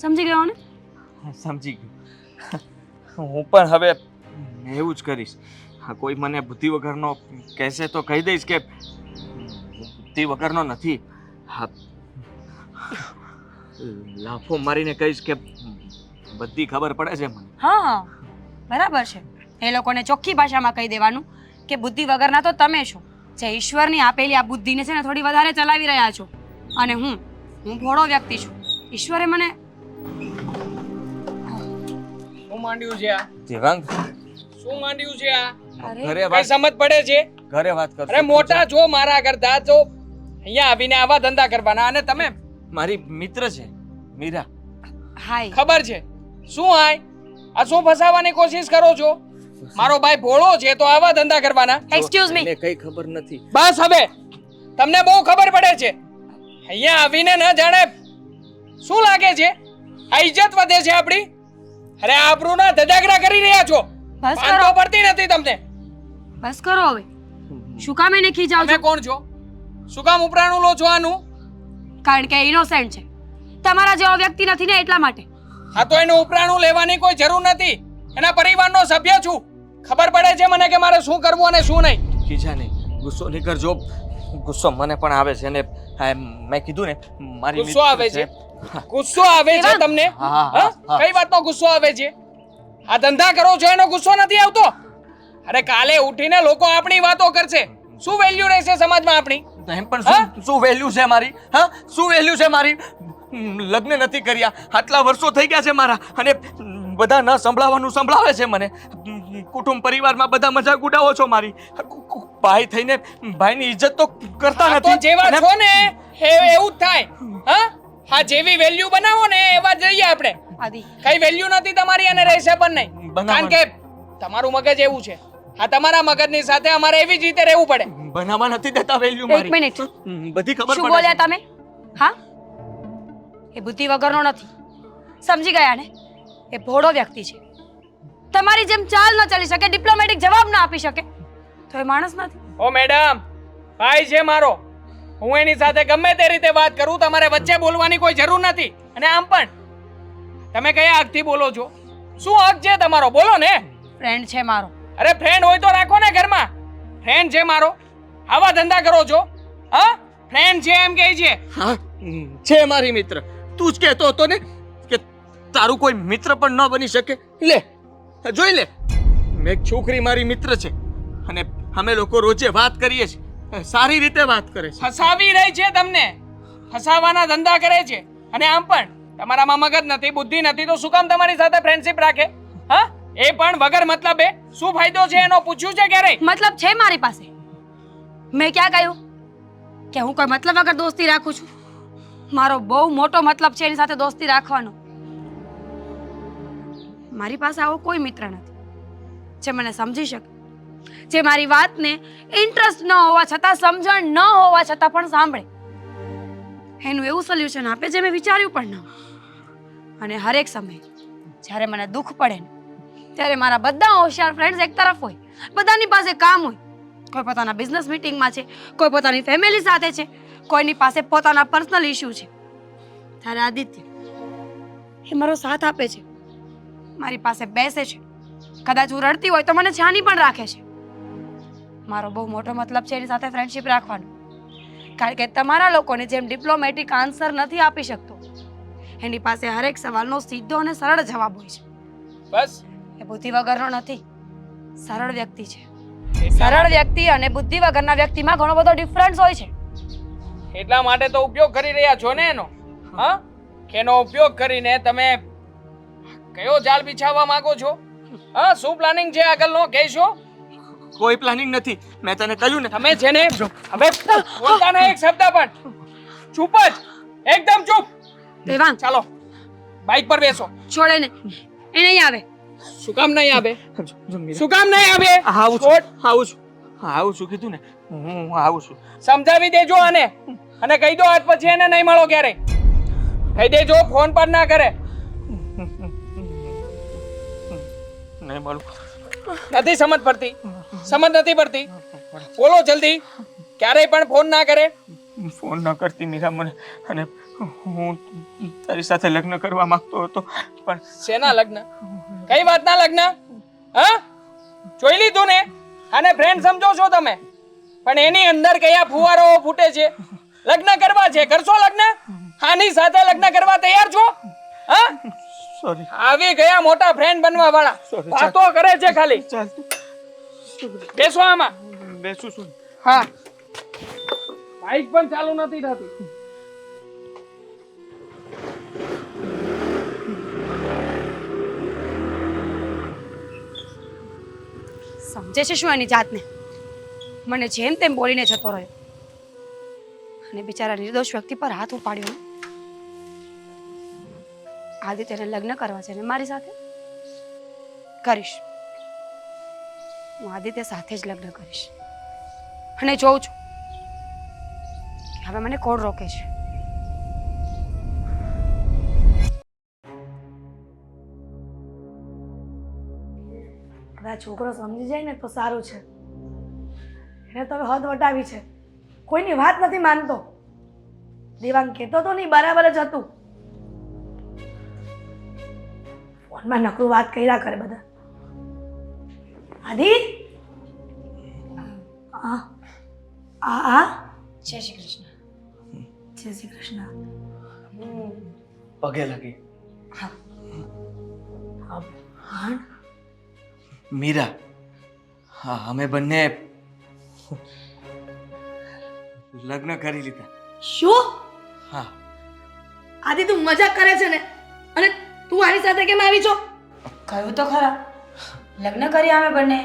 સમજી ગયો ને? સમજી ગયો. હું પણ હવે એવું જ કરીશ. હા, કોઈ મને બુદ્ધિ વગરનો કહેશે તો કહી દઈશ કે બુદ્ધિ વગરનો નથી. હા, લાફો મારીને કહીશ કે બધી ખબર પડે છે મને. હા, બરાબર છે. એ લોકોને ચોખ્ખી ભાષામાં કહી દેવાનું કે બુદ્ધિ વગરના તો તમે છો, જે ઈશ્વરની આપેલી આ બુદ્ધિને છે ને થોડી વધારે ચલાવી રહ્યા છો, અને હું ભોળો વ્યક્તિ છું. ઈશ્વરે મને શું માંડ્યું છે આ? દેવાંગ, શું માંડ્યું છે આ? ઘરે કઈ વાત સમજ પડે છે? ઘરે વાત કર. અરે મોટા છો મારા કરતા, તો અહીંયા આવીને આવા ધંધા કરવાના. અને તમે મારી મિત્ર છે મીરા. હાય. ખબર છે શું હાય? આ શું ફસાવાની કોશિશ કરો છો? મારો ભાઈ ભોળો છે તો આવા ધંધા કરવાના? Excuse me. એને કઈ ખબર નથી. બસ હવે તમને બહુ ખબર પડે છે. અહીંયા આવીને ન જાણે શું લાગે છે આ ઇજ્જત વધે છે આપણી. અરે આબરૂના ધજાગરા કરી રહ્યા છો. બસ પાન કરો, તો પડતી નથી તમને. બસ કરો હવે. શું કામ એને ખીજાવ તમે છો? કોણ છો? શું કામ ઉપરાણું લો છો આનું? કારણ કે ઇનોસેન્ટ છે. તમારા જેવો વ્યક્તિ નથી ને એટલા માટે. હા, તો એનું ઉપરાણું લેવાની કોઈ જરૂર નથી. એના પરિવારનો સભ્ય છું. ખબર પડે છે મને કે મારે શું કરવું અને શું નહીં. ખીજા નહીં, ગુસ્સો નહીં કરજો. ગુસ્સો મને પણ આવે છે અને હા મેં કીધું ને મારી ગુસ્સો આવે મિત્ર છે ગુસ્સો આવે છે દેવાંગ! તમને હા, હા, હા, હા. કઈ વાતનો ગુસ્સો આવે છે આ ધંધા કરો છો એનો ગુસ્સો નથી આવતો અરે કાલે ઉઠીને લોકો આપણી વાતો કરશે શું વેલ્યુ રહેશે સમાજમાં આપણી એમ પણ શું વેલ્યુ છે મારી હા શું વેલ્યુ છે મારી લગ્ન નથી કર્યા આટલા વર્ષો થઈ ગયા છે મારા અને બધા ન સંભળાવવાનું સંભળાવે છે મને કુટુંબ પરિવારમાં બધા મજાક ઉડાવો છો મારી ભાઈ થઈને ભાઈની ઇજ્જત તો કરતા આ તો નથી જેવા અને છો ને એવું જ થાય હા જેવી વેલ્યુ બનાવો ને એવા જ રહીએ આપણે આદિ કઈ વેલ્યુ નથી તમારી અને રહેશે પણ નહીં કારણ કે તમારું મગજ એવું છે આ તમારા મગજની સાથે અમારે એવી જ રીતે રહેવું પડે બનાવવા નથી દેતા વેલ્યુ એક મારી મિનિટ બધી ખબર શું પડે બોલ્યા છે. તમે હા એ બુદ્ધિ વગરનો નથી સમજી ગયા ને એ ભોળો વ્યક્તિ છે તમારી જેમ ચાલ ન ચાલી શકે ડિપ્લોમેટિક જવાબ ના આપી શકે તો એ માણસ નથી ઓ મેડમ ભાઈ છે મારો હું એની સાથે ગમે તે રીતે વાત કરું તમારે વચ્ચે બોલવાની કોઈ જરૂર નથી અને આમ પણ તમે કયા હકથી બોલો છો શું હક છે તમારો બોલો ને ફ્રેન્ડ છે મારો અરે ફ્રેન્ડ હોય તો રાખો ને ઘરમાં ફ્રેન્ડ છે મારો આવા ધંધા કરો છો હા ફ્રેન્ડ છે એમ કહે છે હા છે મારી મિત્ર તું જ કહેતો હતો ને કે તારું કોઈ મિત્ર પણ ન બની શકે લે જોઈ લે મેં એક છોકરી મારી મિત્ર છે અને અમે લોકો રોજે વાત કરીએ છીએ સારી રીતે વાત કરે છે ફસાવી રહી છે તમને ફસાવાના ધંધા કરે છે અને આમ પણ તમારામાં મગજ નથી બુદ્ધિ નથી તો શું કામ તમારી સાથે ફ્રેન્ડશિપ રાખે હા એ પણ વગર મતલબે શું ફાયદો છે એનો પૂછ્યું છે ક્યારેય મતલબ છે મારી પાસે મેં ક્યાં કહ્યું કે હું કોઈ મતલબ વગર દોસ્તી રાખું છું મારો બહુ મોટો મતલબ છે એની સાથે દોસ્તી રાખવાનો મારી પાસે આવો કોઈ મિત્ર નથી જે મને સમજી શકે જે મારી વાતને ઇન્ટરેસ્ટ ન હોવા છતાં સમજણ ન હોવા છતાં પણ સાંભળે એનું એવું સોલ્યુશન આપે જે મેં વિચાર્યું પણ ન હોય અને હરેક સમયે જ્યારે મને દુઃખ પડે ને ત્યારે મારા બધા હોશિયાર ફ્રેન્ડ્સ એક તરફ હોય બધાની પાસે કામ હોય કોઈ પોતાના બિઝનેસ મીટિંગમાં છે કોઈ પોતાની ફેમિલી સાથે છે કોઈની પાસે પોતાના પર્સનલ ઇશ્યુ છે ત્યારે આદિત્ય એ મારો સાથ આપે છે મારી પાસે બેસે છે કદાચ હું રડતી હોય તો મને છાની પણ રાખે છે મારો બહુ મોટો મતલબ છે એની સાથે ફ્રેન્ડશિપ રાખવાનો કારણ કે તમારા લોકોને જેમ ડિપ્લોમેટિક આન્સર નથી આપી શકતો એની પાસે હરેક સવાલનો સીધો અને સરળ જવાબ હોય છે બસ એ બુદ્ધિ વગરનો નથી સરળ વ્યક્તિ છે સરળ વ્યક્તિ અને બુદ્ધિ વગરના વ્યક્તિમાં ઘણો બધો ડિફરન્સ હોય છે એટલા માટે તો ઉપયોગ કરી રહ્યા છો ને એનો હા કે એનો ઉપયોગ કરીને તમે કયો જાળ બિછાવવા માંગો છો હા શું પ્લાનિંગ છે આગળનો કહેશો કોઈ પ્લાનિંગ નથી મેં તને કહ્યું ને તમે છે ને હવે બોલતા નહીં એક શબ્દ પણ ચૂપ જ એકદમ ચૂપ દેવાંગ ચાલો બાઇક પર બેસો છોડે ને એ નહીં આવે શું કામ નહીં આવે જો મીરા, શું કામ નહીં આવે આવું છોડ. છું આવું છું હા આવું છું કીધું ને હું આવું છું સમજાવી દેજો આને અને કહી દો આજ પછી એને નહીં મળો ક્યારે કહી દેજો ફોન પર ના કરે નહીં મળું નથી સમજ પડતી સમજ નથી પડતી બોલો જલ્દી ક્યારેય પણ ફોન ના કરે ફોન ન કરતી મીરા મને અને હું તારી સાથે લગ્ન કરવા માંગતો હતો પણ શેના લગ્ન કઈ વાતના લગ્ન હા જોઈ લીધું ને આને ફ્રેન્ડ સમજો છો તમે પણ એની અંદર કયા ફુવારો ફૂટે છે લગ્ન કરવા છે કરશો લગ્ન આની સાથે લગ્ન કરવા તૈયાર છો હા સોરી આવી ગયા મોટા ફ્રેન્ડ બનવા વાળા Sorry, વાતો કરે છે ખાલી ચાલ બેસો આમાં બેસું છું હા બાઈક પણ ચાલુ નથી થતી સમજે છે શું એની જાતને મને જેમ તેમ બોલીને જતો રહ્યો અને બિચારા નિર્દોષ વ્યક્તિ પર હાથ ઉપાડ્યો ને. આદિત્યને લગ્ન કરવા છે ને મારી સાથે કરીશ હું આદિત્ય સાથે જ લગ્ન કરીશ અને જોઉં છું કે હવે મને કોણ રોકે છે હવે આ છોકરો સમજી જાય ને તો સારું છે એને તો હવે હદ વટાવી છે કોઈની વાત નથી માનતો દેવાંગ કહેતો તો નહીં બરાબર જ હતું ફોનમાં નકરું વાત કર્યા કરે બધા આદિ આ આ આ જય શ્રી કૃષ્ણ જય શ્રી કૃષ્ણ. પગે લાગી. ભાણ મીરા, હા, અમે બંને લગ્ન કરી લીધા. શું? હા. આદિ તું મજાક કરે છે ને? અને તું આની સાથે કેમ આવી છો? કહ્યું તો ખરા લગ્ન કર્યા અમે બંને,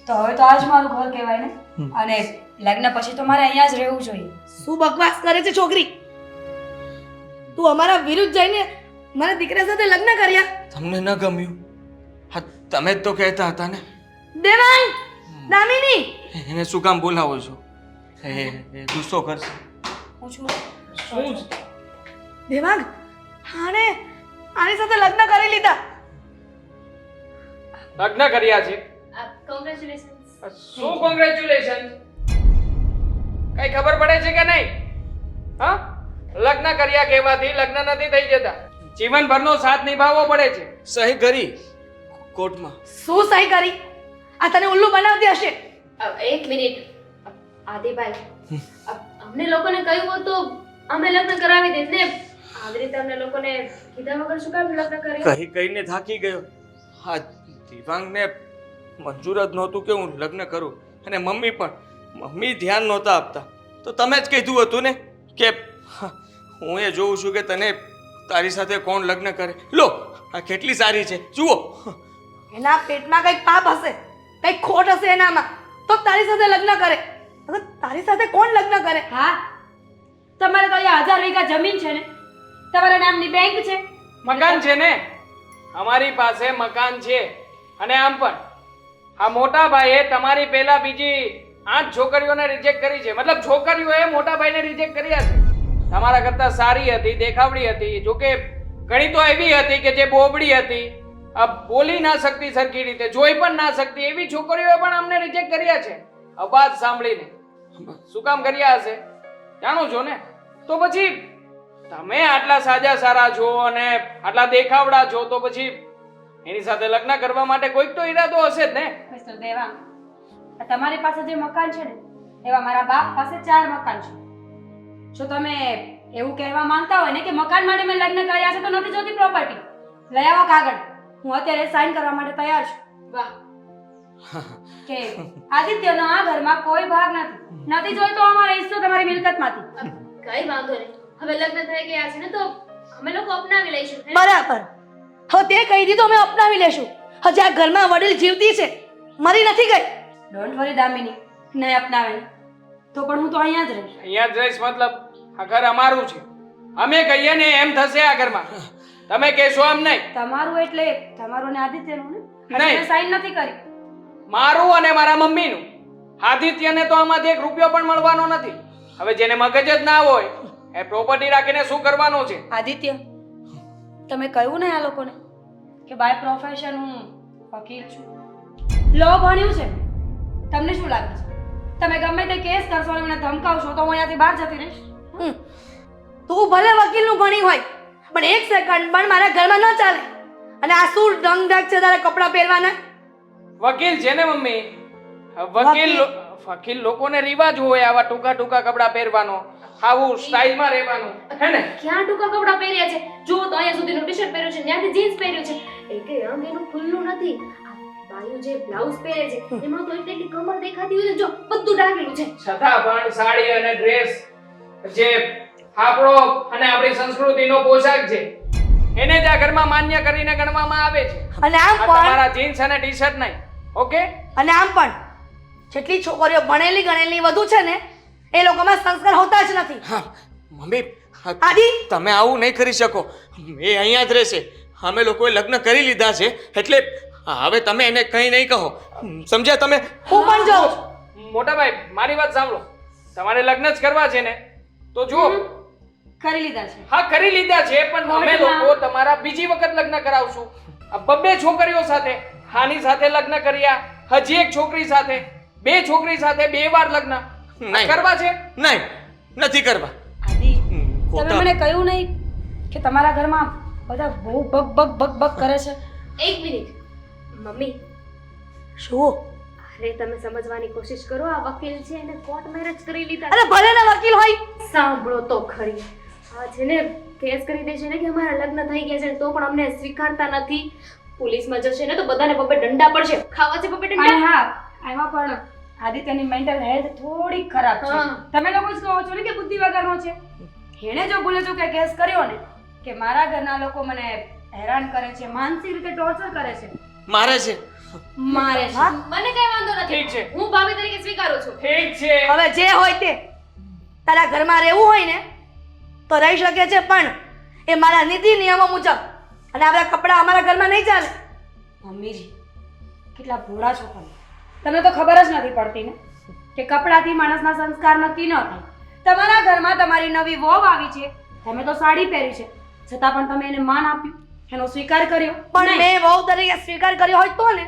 તો હવે તો આજ મારું ઘર કહેવાય ને. અને લગ્ન પછી તો મારે અહીંયા જ રહેવું જોઈએ. શું બકવાસ કરે છે છોકરી? તું અમારા વિરુદ્ધ જઈને મારા દીકરા સાથે લગ્ન કર્યા? તમને ન ગમ્યું? હા, તમે જ તો કહેતા હતા ને. દેવાંગ, દામિની, એને શું કામ બોલાવો છો? એ ગુસ્સો કરશે. હું છું. શું દેવાંગ, આની સાથે લગ્ન કરી લીધા. લગ્ન કર્યા છે? કોંગ્રેચ્યુલેશન્સ. શું કોંગ્રેચ્યુલેશન? કઈ ખબર પડે છે કે નહીં? હા, લગ્ન કર્યા કહેવાથી લગ્ન નથી થઈ જતા. જીવનભરનો સાથ નિભાવવો પડે છે. સહી કરી કોર્ટમાં. શું સહી કરી? આ તને ઉલ્લુ બનાવતી હશે. એક મિનિટ આદિભાઈ, અમને લોકોને કહ્યું હોત તો અમે લગ્ન કરાવી દેત ને. આવી રીતે અમને લોકોને કીધા વગર શું કામ લગ્ન કર્યા? કહીને થાકી ગયો. હા, દિવાંગને મંજૂર જ નહોતું કે હું લગ્ન કરું, અને મમ્મી ધ્યાન નહોતા આપતા. તો તમે જ કીધું હતું ને કે હું એ જોઉં છું કે તને તારી સાથે કોણ લગ્ન કરે. લો, આ કેટલી સારી છે, જુઓ. એના પેટમાં કંઈક પાપ હશે, કંઈક ખોટ હશે એનામાં, તો તારી સાથે લગ્ન કરે. હવે તારી સાથે કોણ લગ્ન કરે? હા, તમારે તો અહીંયા 1000 વીઘા જમીન છે ને, તમારા નામની બેંક છે. મકાન છે ને, અમારી પાસે મકાન છે. અને આમ પણ આ મોટા ભાઈએ તમારી પહેલા બીજી 8 છોકરીઓને રિજેક્ટ કરી છે. મતલબ છોકરીઓએ મોટા ભાઈને રિજેક્ટ કર્યા છે. તમારા કરતા સારી હતી, દેખાવડી હતી, જોકે ઘણી તો એવી હતી કે જે બોબડી હતી, બોલી ના શકતી સરખી રીતે, જોઈ પણ ના શકતી, એવી છોકરીઓએ પણ અમને રિજેક્ટ કર્યા છે. અવાજ સાંભળીને શું કામ કર્યા હશે જાણો છો ને? તો પછી તમે આટલા સાજા સારા છો અને આટલા દેખાવડા છો, તો પછી એની સાથે લગ્ન કરવા માટે કોઈક તો ઈરાદો હશે જ ને. મિસ્ટર દેવાંગ, આ તમારી પાસે જે મકાન છે ને, એવા મારા બાપ પાસે 4 મકાન છે. જો તમે એવું કહેવા માંગતા હોય ને કે મકાન માટે મેં લગ્ન કર્યા છે તો નથી જોતી પ્રોપર્ટી, લઈ આવો કાગળ. હું અત્યારે સાઈન કરવા માટે તૈયાર છું. વાહ, કે આદિત્યનો આ ઘરમાં કોઈ ભાગ નથી જોઈતો અમારો હિસ્સો તમારી મિલકતમાંથી. કઈ વાંધો નહીં. હવે લગ્ન થઈ ગયા છે ને તો અમે લોકો અપનાવી લઈશું. બરાબર. હવે તે કહી દીધું, અમે અપનાવી લેશું. હજી આ ઘરમાં વડીલ જીવતી છે, મરી નથી ગઈ. ડોન્ટ વરી દામિની, નહીં અપનાવે ને તો પણ હું તો અહીંયા જ રહીશ. અહીંયા જ રહીશ મતલબ? આ ઘર અમારું છે, અમે કહીએ ને એમ થશે આ ઘરમાં. તમે કહેશો એમ નહીં. તમારું એટલે તમારું ને આદિત્યનું ને? નહીં. મેં સાઈન નથી કરી. મારું અને મારા મમ્મીનું. આદિત્યને તો આમાંથી 1 રૂપિયો પણ મળવાનો નથી. હવે જેને મગજ જ ના હોય એ પ્રોપર્ટી રાખીને શું કરવાનું છે? આદિત્ય, તમે કહ્યું ને આ લોકોને કે બાય પ્રોફેશન હું વકીલ છું, લો ભણ્યું છે. તમને શું લાગે છે તમે ગમે તે કેસ કરશો અને મને ધમકાવશો તો હું અહીંયાથી બહાર જતી રહીશ? તું ભલે વકીલનું ભણી હોય, પણ 1 સેકન્ડ પણ મારા ઘરમાં ન ચાલે. અને આ શું ઢંગ ઢાક છે તારા કપડાં પહેરવાના? વકીલ છે ને મમ્મી. વકીલ લોકોને રિવાજ હોય આવા ટૂંકા કપડાં પહેરવાનો, આવું સ્ટાઇલમાં રહેવાનું, હે ને? ક્યાં ટૂંકા કપડાં પહેર્યા છે? જો તો અહીંયા સુધીનું ટી-શર્ટ પહેર્યું છે, ત્યાંથી જીન્સ પહેર્યું છે. એકે અંગ એનું ખુલ્લું નથી. આ બાયું જે બ્લાઉઝ પહેરે છે એમાં તો એટલી કમર દેખાતી હોય છે, જો બધું ઢાંકેલું છે. છતાં પણ સાડી અને ડ્રેસ જે આપણો અને આપણી સંસ્કૃતિનો પોશાક છે એને જ આ ઘરમાં માન્ય કરીને ગણવામાં આવે છે. અને આમ આ પણ તમારા જીન્સ અને ટી-શર્ટ નહીં. ઓકે? અને આમ પણ જેટલી છોકરીઓ ભણેલી ગણેલી વધુ છે ને, એ લોકોમાં સંસ્કાર હોતા જ નથી. હા મમ્મી, આદિ, તમે આવું નહીં કરી શકો. એ અહીંયા જ રહેશે. અમે લોકોએ લગ્ન કરી લીધા છે, એટલે હવે તમે એને કંઈ નહીં કહો, સમજ્યા તમે? હું પણ જાઉં છું. મોટા ભાઈ, મારી વાત સાંભળો. તમારે લગ્ન જ કરવા છે ને તો જુઓ. કરી લીધા છે. હા, કરી લીધા છે, પણ અમે લોકો તમારા બીજી વખત લગ્ન કરાવશું. આ 2 છોકરીઓ સાથે, હાની સાથે લગ્ન કર્યા, હજી 1 છોકરી સાથે, 2 છોકરી સાથે 2 વાર લગ્ન નહીં. કરવા છે? નહીં, નથી કરવા. આદિ, તમે ખોટા. મને કહ્યું નહીં કે તમારા ઘરમાં બધા બહુ બક બક બક બક કરે છે? એક મિનિટ મમ્મી, શું? અરે તમે સમજવાની કોશિશ કરો, આ વકીલ છે એને કોર્ટ મેરેજ કરી લીધા. અરે ભલે ને વકીલ હોય, સાંભળો તો ખરી, આ છે ને કેસ કરી દે છે ને કે અમારા લગ્ન થઈ ગયા છે તો પણ અમને સ્વીકારતા નથી. પોલીસમાં જશે ને તો બધાને પપ્પે ડંડા પડશે. ખાવા છે પપ્પે અને ડંડા? હા, એમાં પણ આદિત્યની મેન્ટલ હેલ્થ થોડી ખરાબ છે. હા. તમે લોકો જ કહો છો ને કે બુદ્ધિ વગરનો છે. એણે જો ભૂલે ચૂકે કેસ કર્યો ને કે મારા ઘરના લોકો મને હેરાન કરે છે, માનસિક રીતે ટોર્ચર કરે છે, મારે છે. મારે છે. મને કઈ વાંધો નથી. ઠીક છે. હું ભાભી તરીકે સ્વીકારું છું. ઠીક છે. હવે જે હોય તે. તારા ઘરમાં રહેવું હોય ને તો રહી શકે છે, પણ એ મારા નીતિ નિયમો મુજબ. અને આ બધા કપડાં અમારા ઘરમાં નહીં ચાલે. મમ્મીજી કેટલા ભોળા છો તમે. તમને તો ખબર જ નથી પડતી ને કે કપડાથી માણસના સંસ્કાર નક્કી ન થાય. તમારા ઘરમાં તમારી નવી વહુ આવી છે, તમે તો સાડી પહેરી છે, છતાં પણ તમે એને માન આપ્યું, એનો સ્વીકાર કર્યો. પણ મેં વહુ તરીકે સ્વીકાર કર્યો હોય તો ને,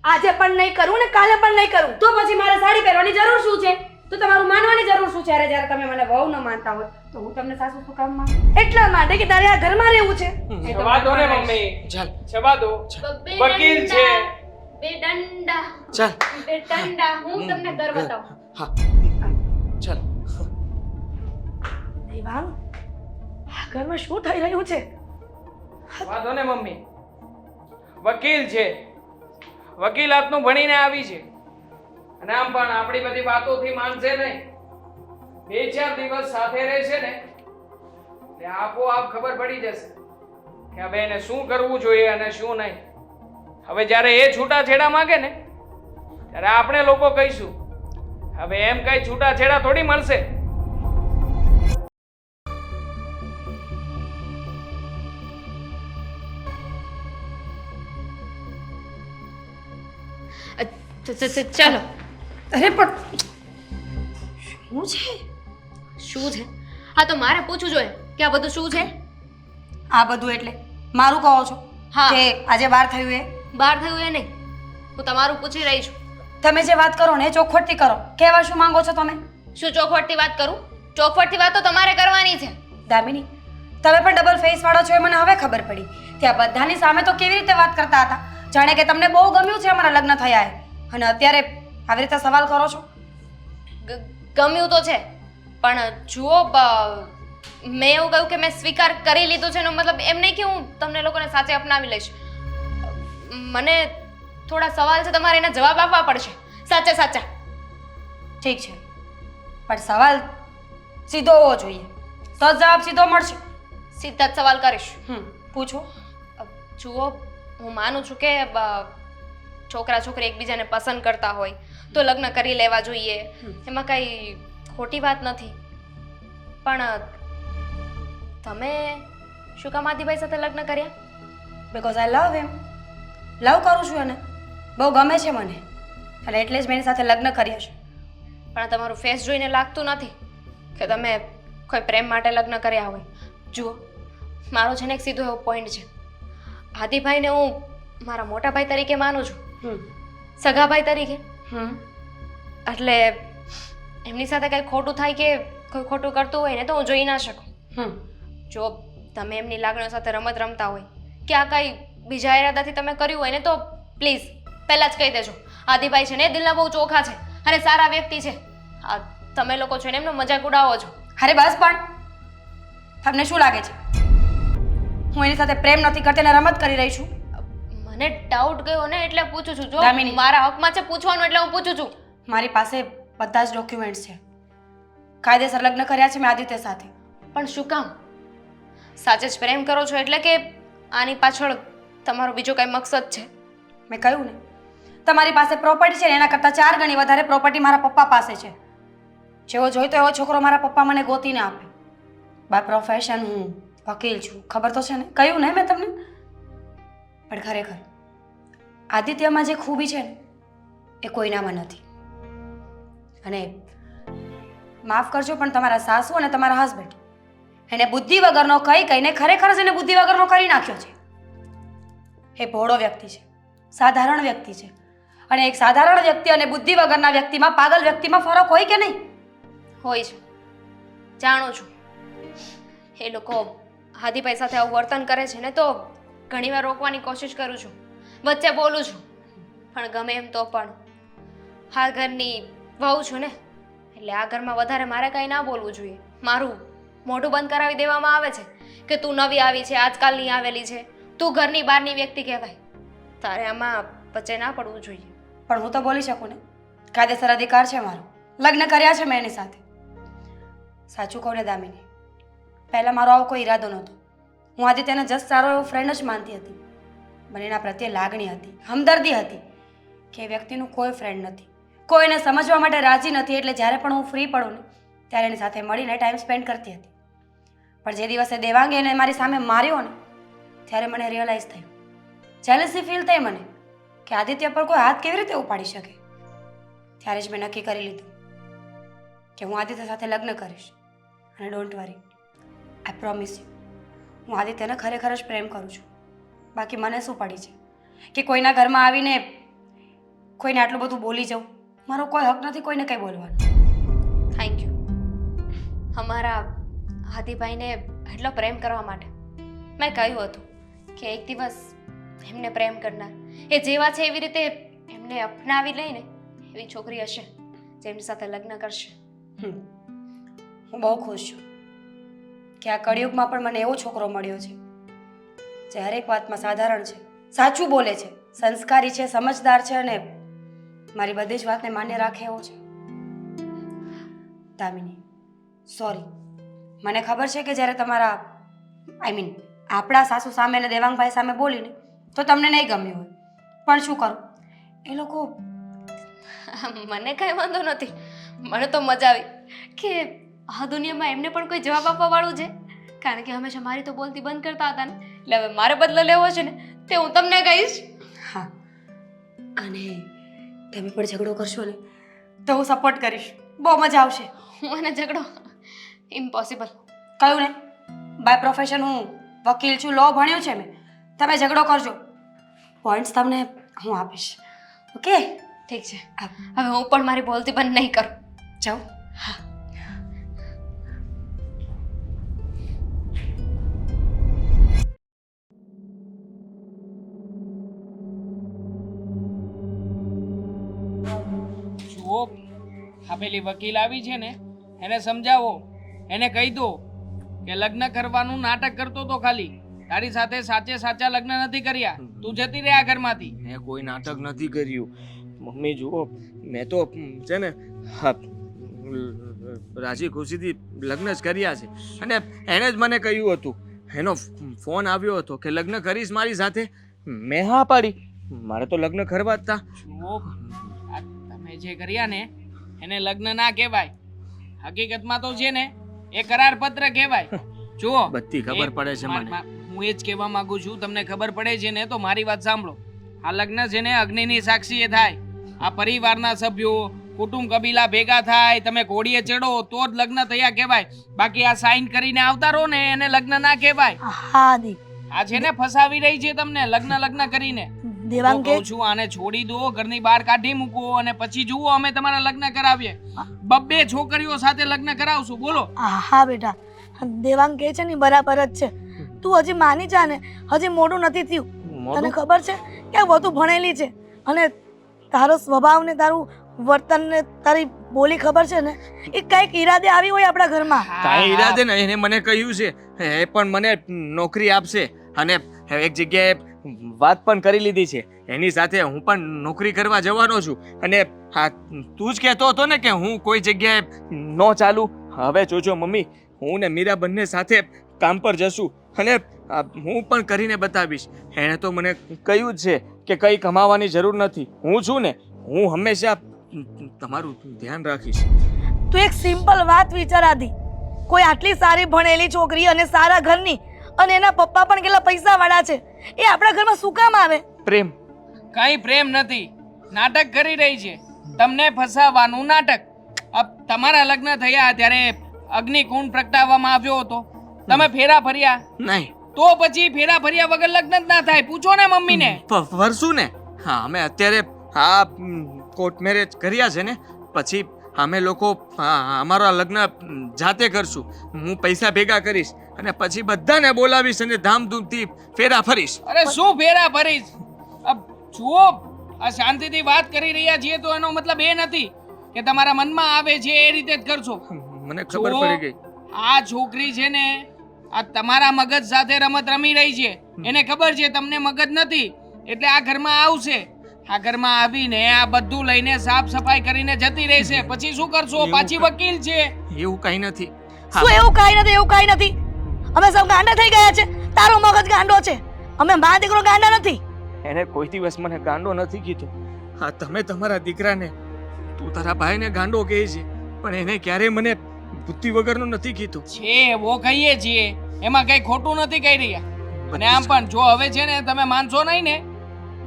આજે પણ નહીં કરું ને કાલે પણ નહીં કરું. તો પછી મારે સાડી પહેરવાની જરૂર શું છે? તો તમારું માનવાની જરૂર શું છે? જ્યારે તમે મને વહુ ન માનતા હોય તો હું તમને સાસુ શું કામ માનું? એટલા માટે કે તારે આ ઘરમાં રહેવું છે. એ તો જવા દો ને મને મમ્મી, ચાલ જવા દો. બે વકીલ ડંડા, છે. બે ડંડા, ચાલ. બે ડંડા. હું તમને ઘર બતાવું. હા ચાલ. દેવાંગ, આ ઘરમાં શું થઈ રહ્યું છે? જવા દો ને મમ્મી, વકીલ છે, વકીલાતનું ભણીને આવી છે, અને આમ પણ આપણી બધી વાતોથી માનશે નહીં. 2-4 દિવસ સાથે રહેશે ને એટલે આપોઆપ ખબર પડી જશે કે હવે એને શું કરવું જોઈએ અને શું નહીં. હવે જ્યારે એ છૂટાછેડા માંગે ને ત્યારે આપણે લોકો કહીશું, હવે એમ કઈ છૂટાછેડા થોડી મળશે. ચાલો. અરે પણ શું છે? શું છે? હા તો મારે પૂછવું જોઈએ કે આ બધું શું છે? આ બધું એટલે મારું કહો છો હા. કે આજે વાર થયું એ? બહાર થયું એ નહીં, હું તમારું પૂછી રહી છું. તમે જે વાત કરો ને એ ચોખવટથી કરો. કહેવા શું માંગો છો તમે? શું ચોખવટથી વાત કરું? ચોખવટથી વાત તો તમારે કરવાની છે. દામિની, તમે પણ ડબલ ફેસ વાળા છો એ મને હવે ખબર પડી. ત્યાં બધાની સામે તો કેવી રીતે વાત કરતા હતા, જાણે કે તમને બહુ ગમ્યું છે અમારા લગ્ન થયા એ, અને અત્યારે આવી રીતે સવાલ કરો છો. ગમ્યું તો છે, પણ જુઓ મેં એવું કહ્યું કે મેં સ્વીકાર કરી લીધો છે એનો મતલબ એમ નહીં કે હું તમને લોકોને સાચે અપનાવી લઈશ. મને થોડા સવાલ છે, તમારે એના જવાબ આપવા પડશે, સાચા સાચા. ઠીક છે, પણ સવાલ સીધો હોવો જોઈએ, તો જ જવાબ સીધો મળશે. સીધા જ સવાલ કરીશ. પૂછો. જુઓ, હું માનું છું કે છોકરા છોકરી એકબીજાને પસંદ કરતા હોય તો લગ્ન કરી લેવા જોઈએ, એમાં કઈ ખોટી વાત નથી. પણ તમે શું કામ આદિભાઈ સાથે લગ્ન કર્યા? બિકોઝ આઈ લવ હિમ. લવ કરું છું એને, બહુ ગમે છે મને, અને એટલે જ મેં એની સાથે લગ્ન કર્યા છે. પણ તમારું ફેસ જોઈને લાગતું નથી કે તમે કોઈ પ્રેમ માટે લગ્ન કર્યા હોય. જુઓ, મારો છે ને એક સીધો એવો પોઈન્ટ છે, આદિભાઈને હું મારા મોટા ભાઈ તરીકે માનું છું, સગાભાઈ તરીકે. એટલે એમની સાથે કંઈ ખોટું થાય કે કોઈ ખોટું કરતું હોય ને તો હું જોઈ ના શકું. જો તમે એમની લાગણીઓ સાથે રમત રમતા હોય કે આ કંઈ બીજા ઇરાદાથી તમે કર્યું હોય ને તો પ્લીઝ પહેલાં જ કહી દેજો. આદિભાઈ છે ને દિલના બહુ ચોખા છે અને સારા વ્યક્તિ છે. આ તમે લોકો છો ને એમનો મજાક ઉડાવો છો. અરે બસ, પણ તમને શું લાગે છે હું એની સાથે પ્રેમ નથી કરતી અને રમત કરી રહી છું? મને ડાઉટ ગયો ને એટલે પૂછું છું. જો દામિની. મારા હકમાં છે પૂછવાનું એટલે હું પૂછું છું. મારી પાસે બધા જ ડોક્યુમેન્ટ્સ છે. કાયદેસર લગ્ન કર્યા છે મેં આદિત્ય સાથે. પણ શું કામ? સાચે જ પ્રેમ કરો છો એટલે કે આની પાછળ તમારો બીજો કઈ મકસદ છે? મેં કહ્યું ને, તમારી પાસે પ્રોપર્ટી છે ને એના કરતાં 4 ગણી વધારે પ્રોપર્ટી મારા પપ્પા પાસે છે. જેવો જોઈતો એવો છોકરો મારા પપ્પા મને ગોતીને આપે. બાય પ્રોફેશન હું વકીલ છું, ખબર તો છે ને, કહ્યું ને મેં તમને. પણ ખરેખર આદિત્યમાં જે ખૂબી છે ને એ કોઈનામાં નથી. અને માફ કરજો પણ તમારા સાસુ અને તમારા હસબન્ડ એને બુદ્ધિ વગરનો કહીને ખરેખર જ એને બુદ્ધિ વગરનો કરી નાખ્યો છે. એ ભોળો વ્યક્તિ છે, સાધારણ વ્યક્તિ છે, અને એક સાધારણ વ્યક્તિ અને બુદ્ધિ વગરના વ્યક્તિમાં, પાગલ વ્યક્તિમાં ફરક હોય કે નહીં? હોય છે, જાણું છું. એ લોકો આદિભાઈ સાથે આવું વર્તન કરે છે ને તો ઘણીવાર રોકવાની કોશિશ કરું છું, વચ્ચે બોલું છું, પણ ગમે એમ તો પણ આ ઘરની વહુ છું ને, એટલે આ ઘરમાં વધારે મારે કાંઈ ના બોલવું જોઈએ. મારું મોઢું બંધ કરાવી દેવામાં આવે છે કે તું નવી આવી છે, આજકાલની આવેલી છે, તું ઘરની બહારની વ્યક્તિ કહેવાય. તારે આમાં વચ્ચે ના પડવું જોઈએ. પણ હું તો બોલી શકું ને, કાયદેસર અધિકાર છે મારો. લગ્ન કર્યા છે મેં એની સાથે. સાચું કહું ને દામિની, પહેલાં મારો આવો કોઈ ઈરાદો નહોતો. હું આદિત્યને જસ્ટ સારો એવો ફ્રેન્ડ જ માનતી હતી. મને એના પ્રત્યે લાગણી હતી, હમદર્દી હતી કે એ વ્યક્તિનું કોઈ ફ્રેન્ડ નથી, કોઈને સમજવા માટે રાજી નથી. એટલે જ્યારે પણ હું ફ્રી પડું ને ત્યારે એની સાથે મળીને ટાઈમ સ્પેન્ડ કરતી હતી. પણ જે દિવસે દેવાંગે એને મારી સામે માર્યો ને ત્યારે મને રિયલાઇઝ થયું, જેલસી ફીલ થઈ મને કે આદિત્ય પર કોઈ હાથ કેવી રીતે ઉપાડી શકે. ત્યારે જ મેં નક્કી કરી લીધું કે હું આદિત્ય સાથે લગ્ન કરીશ. અને don't worry, I promise you, હું આદિત્યને ખરેખર જ પ્રેમ કરું છું. બાકી મને શું પડી છે કે કોઈના ઘરમાં આવીને કોઈને આટલું બધું બોલી જાઉં. મારો કોઈ હક નથી કોઈને કંઈ બોલવાનો. થેન્ક યુ અમારા હાથીભાઈને એટલો પ્રેમ કરવા માટે. મેં કહ્યું હતું કે એક દિવસ એમને પ્રેમ કરનાર, એ જેવા છે એવી રીતે એમને અપનાવી લઈને એવી છોકરી હશે જેમની સાથે લગ્ન કરશે. હું બહુ ખુશ છું કે આ કળિયુગમાં પણ મને એવો છોકરો મળ્યો છે જે હરેક વાતમાં સાધારણ છે, સાચું બોલે છે, સંસ્કારી છે, સમજદાર છે અને મારી બધી જ વાતને માન્ય રાખે એવો છે. દામિની, સોરી, મને ખબર છે કે જ્યારે તમારા આપણા સાસુ સામે અને દેવાંગભાઈ સામે બોલીને તો તમને નહીં ગમ્યું હોય, પણ શું કરું, એ લોકો મને કાંઈ વાંધો નથી. મને તો મજા આવી કે આ દુનિયામાં એમને પણ કોઈ જવાબ આપવા વાળું છે. કારણ કે હંમેશા મારી તો બોલતી બંધ કરતા હતા ને, એટલે હવે મારે બદલો લેવો છે ને તે હું તમને કહીશ. હા, અને તમે પણ ઝઘડો કરશો ને તો હું સપોર્ટ કરીશ. બહુ મજા આવશે. મને ઝઘડો ઇમ્પોસિબલ. કહ્યું ને, બાય પ્રોફેશન હું વકીલ છું, લો ભણ્યું છે મેં. તમે ઝઘડો કરજો, પોઈન્ટ્સ તમને હું આપીશ. ઓકે? ઠીક છે, હવે હું પણ મારી બોલતી બંધ નહીં કરું. જાઉં? હા. જુઓ, આ પેલી વકીલ આવી છે ને, એને સમજાવો, એને કહી દો કે લગ્ન કરવાનું નાટક કરતો તો ખાલી. તારી સાથે સાચે સાચા લગ્ન નથી કર્યા. તું જતી રહે આ ઘરમાંથી. મેં કોઈ નાટક નથી કર્યું મમ્મી. જુઓ, મેં તો છે ને રાજી ખુશીથી લગ્ન જ કર્યા છે. અને એને જ મને કહ્યું હતું, એનો ફોન આવ્યો હતો કે લગ્ન કરીશ મારી સાથે. મેં હા પાડી. મારે તો લગ્ન કરવા જ હતા. જુઓ, આ તમે જે કર્યા ને એને લગ્ન ના કહેવાય. હકીકતમાં તો છે ને એ કરાર પત્ર કહેવાય. જુઓ, બધી ખબર પડે છે મને. હું એ જ કહેવા માંગુ છું, તમને ખબર પડે છે ને તો મારી વાત સાંભળો. આ લગ્ન છે ને અગ્નિની સાક્ષીએ થાય. આ પરિવારના સભ્યો, કુટુંબ કબીલા ભેગા થાય, તમે ઘોડીએ ચડો તો જ લગ્ન થયા કહેવાય. બાકી આ સાઈન કરીને આવતા રહો ને એને લગ્ન ના કહેવાય. હા દી, આ છે ને ફસાવી રહી છે તમને લગ્ન કરીને. દેવાંગ હું કહું છું આને છોડી દો, ઘરની બહાર કાઢી મૂકો અને પછી જુઓ અમે તમારા લગ્ન કરાવીએ. બબ્બે છોકરીઓ સાથે લગ્ન કરાવશું. બોલો. હા બેટા, દેવાંગ કહે છે ને બરાબર જ છે. તું હજી માની જા ને, હજી મોડું નથી થયું. તને ખબર છે કે આ વધુ ભણેલી છે અને તારો સ્વભાવ ને તારું વર્તન ને તારી બોલી ખબર છે ને, એ કઈક ઈરાદે આવી હોય આપણા ઘરમાં. કાંઈ ઈરાદે નહીં. એને મને કહ્યું છે એ પણ મને નોકરી આપશે અને એક જગ્યાએ વાત પણ કરી લીધી છે. એની સાથે હું પણ નોકરી કરવા જવાનો છું. અને હા, તું જ કહેતો હતો ને કે હું કોઈ જગ્યાએ ન ચાલું. હવે જોજો મમ્મી, હું ને મીરા બંને સાથે કામ પર જશું અને હું પણ કરીને બતાવીશ. એણે તો મને કહ્યું જ છે કે કંઈ કમાવાની જરૂર નથી. હું છું ને, હું હંમેશા તમારું ધ્યાન રાખીશ. તું એક સિમ્પલ વાત વિચાર આદી, કોઈ આટલી સારી ભણેલી છોકરી અને સારા ઘરની અને એના પપ્પા પણ કેટલા પૈસા વાળા છે, એ આપણા ઘરમાં શું કામ આવે? પ્રેમ. કઈ પ્રેમ નથી, નાટક કરી રહી છે. તમને ફસાવાનું નાટક. તમારા લગ્ન થયા ત્યારે અગ્નિકુંડ પ્રગટાવવામાં આવ્યો હતો. તમે ફેરા ફર્યા નહીં તો પછી ફેરા ફર્યા વગર લગ્ન જ ના થાય. પૂછો ને મમ્મીને. ફરશું ને. હા, અમે અત્યારે આ કોર્ટ મેરેજ કર્યા છે ને, પછી અમે લોકો અમારા લગ્ન જાતે કરશું. હું પૈસા ભેગા કરીશ અને પછી બધાને બોલાવીશ અને ધામધૂમથી ફેરા ફરીશ. અરે શું ફેરા ફરીશ? જુઓ, આ શાંતિથી વાત કરી રહ્યા છીએ તો એનો મતલબ એ નથી કે તમારા મનમાં આવે છે એ રીતે જ કરશો. મને ખબર જુઓ, પડી ગઈ. આ છોકરી છે ને આ તમારા મગજ સાથે રમત રમી રહી છે. એને ખબર છે તમને મગજ નથી એટલે આ ઘરમાં આવશે. આ ઘરમાં આવીને આ બધું લઈને સાફ સફાઈ કરીને જતી રહેશે. પછી શું કરશો? એવું પાછી ક- વકીલ છે. એવું કઈ નથી. શું એવું કાંઈ નથી, એવું કાંઈ નથી. અમે સૌ ગાંડા થઈ ગયા છે. તારો મગજ ગાંડો છે, અમે મા દીકરો ગાંડા નથી. એને કોઈ દિવસ મને ગાંડો નથી કીધો. હા, તમે તમારા દીકરાને, તું તારા ભાઈને ગાંડો કહે છે, પણ એને ક્યારે મને બુદ્ધિ વગરનો નથી કીધું. છે એવો કહીએ છીએ, એમાં કઈ ખોટું નથી કહી રહ્યા. અને આમ પણ જો હવે છે ને તમે માનશો નહીં ને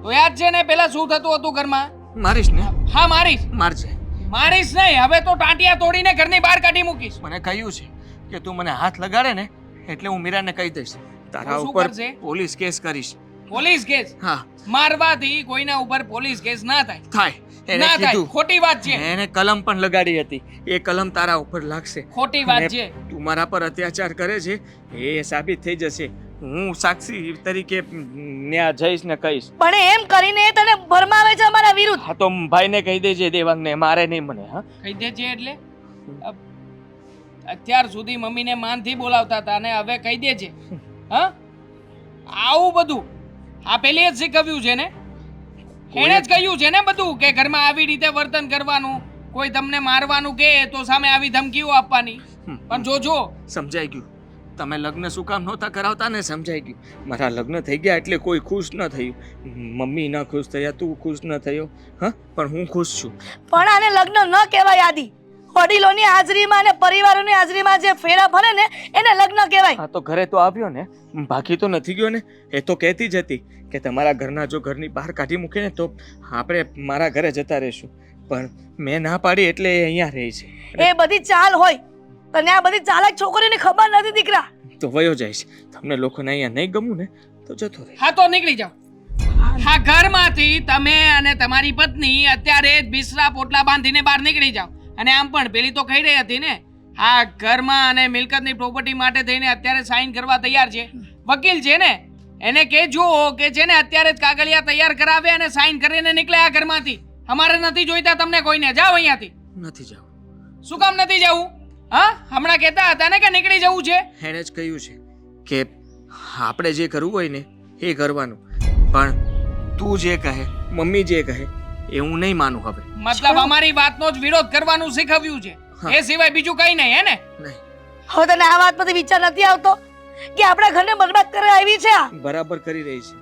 તો યાદ છે ને પેલા શું થતું હતું ઘરમાં? મારીશ ને? હા મારીશ. મારજે. મારીશ નહીં, હવે તો ટાંટિયા તોડીને ઘરની બહાર કાઢી મૂકીશ. મને કહ્યું છે કે તું મને હાથ લગાડે ને એટલે હું મીરાને કહી દઈશ. તારા તો શું ઉપર કરશે? પોલીસ કેસ કરીશ. Police case? હા, મારવાથી કોઈના ઉપર પોલીસ કેસ ના થાય. થાય. એને ના થાય, કીધું. ખોટી વાત છે. એને કલમ પણ લગાડી હતી. એ કલમ તારા ઉપર લાગશે. ખોટી વાત અને છે. તું મારા પર અત્યાચાર કરે છે એ સાબિત થઈ જશે. હું સાક્ષી તરીકે ન્યા જઈશ ને કહીશ. પણ એમ કરીને એ તને ભરમાવે છે અમારા વિરુદ્ધ. હા તો ભાઈને કહી દેજે દેવાંગને, મારે નહીં મને. હા, કહી દે છે એટલે અત્યાર સુધી મમ્મીને માનથી બોલાવતા હતા અને હવે કહી દે છે. હા, આવું બધું આ પેલી જ શીખવ્યું છે ને? એણે જ કહ્યું છે ને બધું કે ઘરમાં આવી રીતે વર્તન કરવાનું, કોઈ તમને મારવાનું કે તો સામે આવી ધમકીઓ આપવાની. પણ જોજો, સમજાઈ ગયું. તમે લગ્ન શું કામ નહોતા કરાવતા ને, સમજાઈ ગયું. મારા લગ્ન થઈ ગયા એટલે કોઈ ખુશ ન થયું. મમ્મી ન ખુશ થયા, તું ખુશ ન થયો. હા, પણ હું ખુશ છું. પણ આને લગ્ન ન કહેવાય આદિ. વડીલોની હાજરીમાં અને પરિવારોની હાજરીમાં જે ફેરા ફરે ને એને લગ્ન કહેવાય. હા તો ઘરે તો આવ્યો ને, બાકી તો નથી ગયો ને. એ તો કહેતી જ હતી કે તમારા ઘરના જો ઘરની બહાર કાઢી મૂકે ને તો આપણે મારા ઘરે જતા રહીશું. પણ મેં ના પાડી એટલે એ અહીંયા રહે છે. એ બધી ચાલ હોય, તને આ બધી ચાલાક છોકરીની ખબર નથી દીકરા. તો વયો જઈશ. તમને લોકોને અહીંયા નહીં ગમું ને તો જતો રહે. હા તો નીકળી જાઓ. હા, ઘરમાંથી તમે અને તમારી પત્ની અત્યારે જ બિસ્તરા પોટલા બાંધીને બહાર નીકળી જાઓ. અને આમ પણ પેલી તો કહી રહી હતી ને, આ ઘરમાં અને મિલકતની પ્રોપર્ટી માટે થઈને અત્યારે સાઈન કરવા તૈયાર છે. વકીલ છે ને, એને કહેજો કે છે ને અત્યારે જ કાગળિયા તૈયાર કરાવે અને સાઈન કરીને નીકળે આ ઘરમાંથી. અમારે નથી જોઈતા તમને કોઈને. જાઓ અહીંયાથી. નથી જવું. શું કામ નથી જવું? હા, હમણાં કહેતા હતા ને કે નીકળી જવું છે. એણે જ કહ્યું છે કે આપણે જે કરવું હોય ને એ કરવાનું, પણ તું જે કહે, મમ્મી જે કહે એ હું નહીં માનું હવે. મતલબ અમારી વાતનો જ વિરોધ કરવાનું શીખવ્યું છે, હા. એ સિવાય બીજું કઈ નહીં, હે ને? નહીં. હવે તને આ વાત પરથી વિચાર નથી આવતો કે આપણા ઘરને બરબાદ કરવા આવી છે આ? બરાબર કરી રહી છે.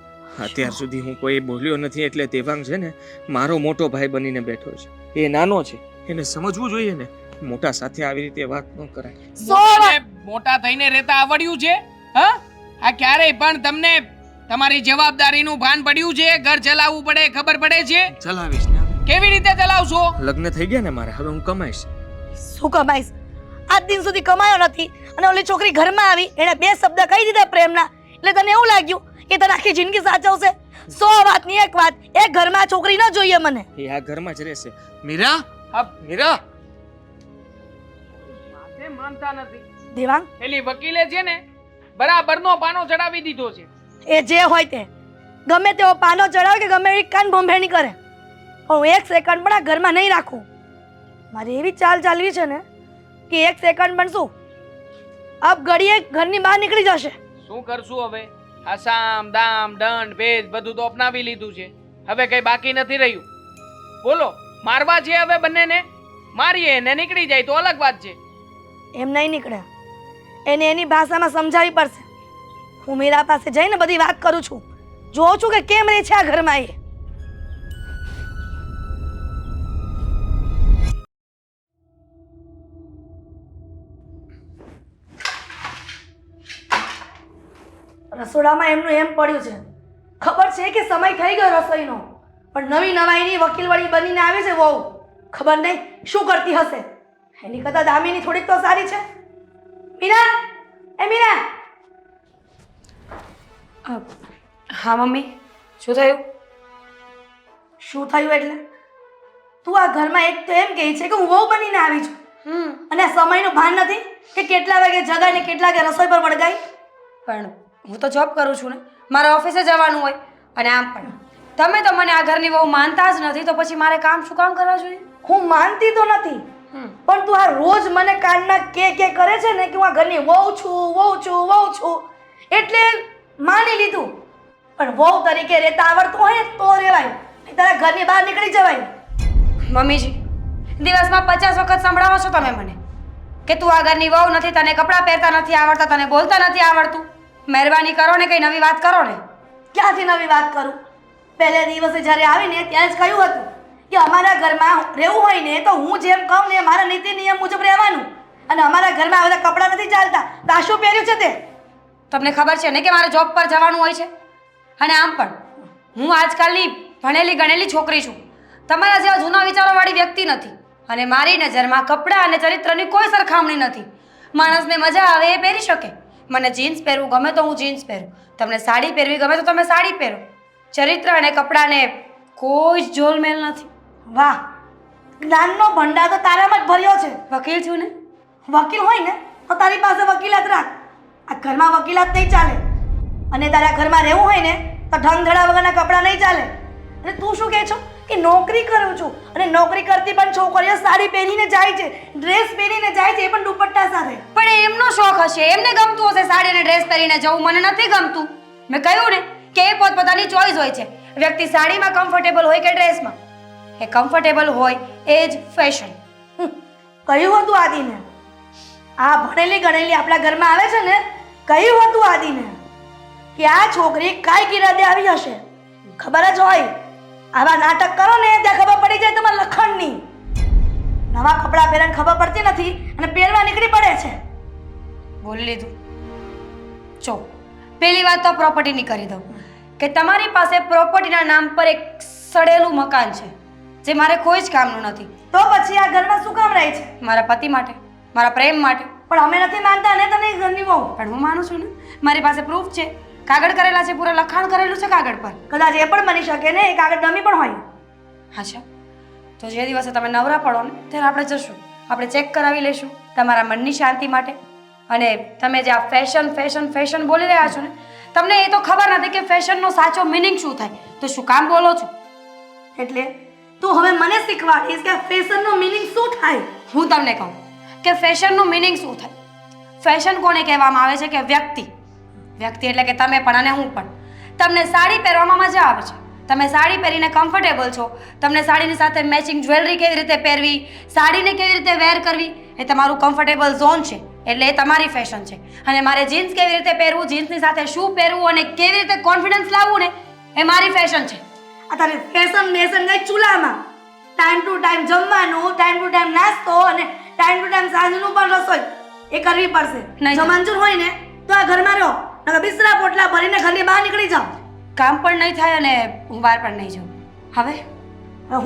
અત્યાર સુધી હું કોઈ બોલ્યો નથી એટલે દેવાંગ છે ને મારો મોટો ભાઈ બનીને બેઠો છે. એ નાનો છે, એને સમજવું જોઈએ ને. મોટા સાથે આવી રીતે વાત ન કરાય. મોટાને મોટા થઈને રહેતા આવડ્યું છે? હા, આ ક્યારેય પણ તમને તમારી જવાબદારીનું ભાન પડ્યું છે? ઘર ચલાવવું પડે, ખબર પડે છે? ચલાવીશ ને હવે. કેવી રીતે ચલાવશો? લગ્ન થઈ ગયા ને મારે, હવે હું કમાઈશ. શું કમાઈશ? આજ દિન સુધી કમાયો નથી અને ઓલી છોકરી ઘરમાં આવી, એણે બે શબ્દ કહી દીધા પ્રેમના, એટલે તને એવું લાગ્યું કે તને આખી જિંદગી સાચવશે? 100 વાતની એક વાત, એ ઘરમાં આ છોકરી ન જોઈએ મને. એ આ ઘરમાં જ રહેશે. મીરા, હા, મીરા. માથે માનતા નથી. દેવાંગ, પેલી વકીલે છે ને બરાબરનો પાનો ચડાવી દીધો છે. એ જે હોય તે, ગમે તેવો પાનો ચડાવે કે ગમે એવી કાન ભંભેણી કરે, પણ હું એક સેકન્ડ પણ આ ઘરમાં નહીં રાખું. મારી એવી ચાલ ચાલવી છે ને કે એક સેકન્ડ પણ શું, અબ ઘડીએ ઘરની બહાર નીકળી જશે. શું કરશું હવે? આ સામ દામ દંડ ભેદ બધું તો અપનાવી લીધું છે, હવે કઈ બાકી નથી રહ્યું. બોલો, મારવા છે હવે બંનેને? મારીએ ને નીકળી જાય તો અલગ વાત છે. એમ નહીં નીકળે, એને એની ભાષામાં સમજાવવી પડશે. હું મીરા પાસે જઈને બધી વાત કરું છું, જોઉં છું કે કેમ રહે છે આ ઘરમાં એ. રસોડામાં એમનું એમ પડ્યું છે, ખબર છે કે સમય થઈ ગયો રસોઈનો, પણ નવી નવાઈની વકીલવાળી બનીને આવે છે વહુ. ખબર નહીં શું કરતી હશે. એની કરતા દામિની થોડીક તો સારી છે. મીરા, એ મીરા. હા મમ્મી, શું થયું? શું થયું એટલે? તું આ ઘરમાં એક તો એમ કહે છે કે હું વહુ બનીને આવી છું, અને આ સમયનું ભાન નથી કે કેટલા વાગે જગાય ને કેટલા વાગે રસોઈ પર વળગાય. પણ હું તો જોબ કરું છું ને, મારે ઓફિસે જવાનું હોય. અને આમ પણ તમે તો મને આ ઘરની બહુ માનતા જ નથી, તો પછી મારે કામ શું કામ કરવા જોઈએ? હું માનતી તો નથી, પણ તું આ રોજ મને કાનના કે કરે છે ને કે હું આ ઘરની વહુ છું, એટલે માની લીધું. પણ વહુ તરીકે રહેતા આવડતું હોય ને તો રહેવાય, નહીં તારા ઘરની બહાર નીકળી જવાય. મમ્મીજી, દિવસમાં 50 વખત સંભળાવો છો તમે મને કે તું આ ઘરની વહુ નથી, તને કપડાં પહેરતા નથી આવડતા, તને બોલતા નથી આવડતું. મહેરબાની કરો ને, કઈ નવી વાત કરો ને. ક્યાંથી નવી વાત કરું? પહેલે દિવસે જ્યારે આવીને ત્યારે જ કહ્યું હતું કે અમારા ઘરમાં રહેવું હોય ને તો હું જેમ કહું ને મારા નીતિ નિયમ મુજબ રહેવાનું, અને અમારા ઘરમાં આ બધા કપડાં નથી ચાલતા. તો આ શું પહેર્યું છે તે? તમને ખબર છે ને કે મારે જોબ પર જવાનું હોય છે, અને આમ પણ હું આજકાલની ભણેલી ગણેલી છોકરી છું, તમારા જેવા જૂના વિચારોવાળી વ્યક્તિ નથી. અને મારી નજરમાં કપડાં અને ચરિત્રની કોઈ સરખામણી નથી. માણસને મજા આવે એ પહેરી શકે. મને જીન્સ પહેરવું ગમે તો હું જીન્સ પહેરું, તમને સાડી પહેરવી ગમે તો તમે સાડી પહેરો. ચરિત્ર અને કપડાને કોઈ જ જોલમેલ નથી. વાહ, જ્ઞાનનો ભંડાર તો તારામાં જ ભર્યો છે. વકીલ છું ને? વકીલ હોય ને તો તારી પાસે વકીલાત રાખ. આ ઘરમાં વકીલાત નહીં ચાલે, અને તારા ઘરમાં રહેવું હોય ને તો ઢંગધડા વગરના કપડાં નહીં ચાલે. અને તું શું કહે છો કે નોકરી કરું છું, અને નોકરી કરતી પણ છોકરીઓ સાડી પહેરીને જાય છે, ડ્રેસ પહેરીને જાય છે, એ પણ દુપટ્ટા સાથે. પણ એમનો શોખ હશે, એમને ગમતું હશે સાડી અને ડ્રેસ પહેરીને જવું, મને નથી ગમતું. મેં કહ્યું ને કે એ પોતપોતાની ચોઈસ હોય છે. વ્યક્તિ સાડીમાં કમ્ફર્ટેબલ હોય કે ડ્રેસમાં, એ કમ્ફર્ટેબલ હોય એ જ ફેશન. કહ્યું હતું આદિને, આ ભણેલી ગણેલી આપણા ઘરમાં આવે છે ને, કહ્યું હતું આદિને કે આ છોકરી કાંઈક ઈરાદે આવી હશે. ખબર જ હોય, આવા નાટક કરો ને ત્યાં ખબર પડી જાય તમારા લખણની. નવા કપડાં પહેરવાની ખબર પડતી નથી અને પહેરવા નીકળી પડે છે. બોલી લીધું. જો પહેલી વાત તો પ્રોપર્ટીની કરી દઉં કે તમારી પાસે પ્રોપર્ટીના નામ પર એક સડેલું મકાન છે જે મારે કોઈ જ કામનું નથી. તો પછી આ ઘરમાં શું કામ રહે છે? મારા પતિ માટે, મારા પ્રેમ માટે. પણ અમે નથી માનતા ને તને ઘરની બહુ. પણ હું માનું છું ને, મારી પાસે પ્રૂફ છે, કાગળ કરેલા છે, પૂરા લખાણ કરેલું છે કાગળ પર. કદાચ એ પણ બની શકે ને, એ કાગળ ડમી પણ હોય. અચ્છા, તો જે દિવસે તમે નવરા પડો ને ત્યારે આપણે જશું, આપણે ચેક કરાવી લઈશું તમારા મનની શાંતિ માટે. અને તમે જે આ ફેશન ફેશન ફેશન બોલી રહ્યા છો ને, તમને એ તો ખબર નથી કે ફેશનનો સાચો મિનિંગ શું થાય, તો શું કામ બોલો છો? એટલે તું હવે મને શીખવાડીશ કે ફેશનનો મિનિંગ શું થાય? હું તમને કહું કે ફેશનનું મિનિંગ શું થાય. ફેશન કોને કહેવામાં આવે છે કે વ્યક્તિ એટલે કે તમે પણ અને હું પણ. તમને સાડી પહેરવામાં મજા આવે છે, તમે સાડી પહેરીને કમ્ફર્ટેબલ છો, તમને સાડીની સાથે મેચિંગ જ્વેલરી કેવી રીતે પહેરવી, સાડીને કેવી રીતે વેર કરવી, એ તમારું કમ્ફર્ટેબલ ઝોન છે, એટલે એ તમારી ફેશન છે. અને મારે જીન્સ કેવી રીતે પહેરવું, જીન્સની સાથે શું પહેરવું અને કેવી રીતે કોન્ફિડન્સ લાવવું ને, એ મારી ફેશન છે. આ તારી ફેશન નેશન ગઈ ચૂલામાં. ટાઈમ ટુ ટાઈમ જમવાનું, ટાઈમ ટુ ટાઈમ નાસ્તો અને ટાઈમ ટુ ટાઈમ સાંજનું પણ રસોઈ એ કરવી પડશે. નહીં. જો મંજૂર હોય ને તો આ ઘરમાં રહો, નકર બિસ્તરા પોટલા ભરીને ઘરની બહાર નીકળી જાઓ. કામ પણ નહીં થાય અને હું બહાર પણ નહીં જાઉં. હવે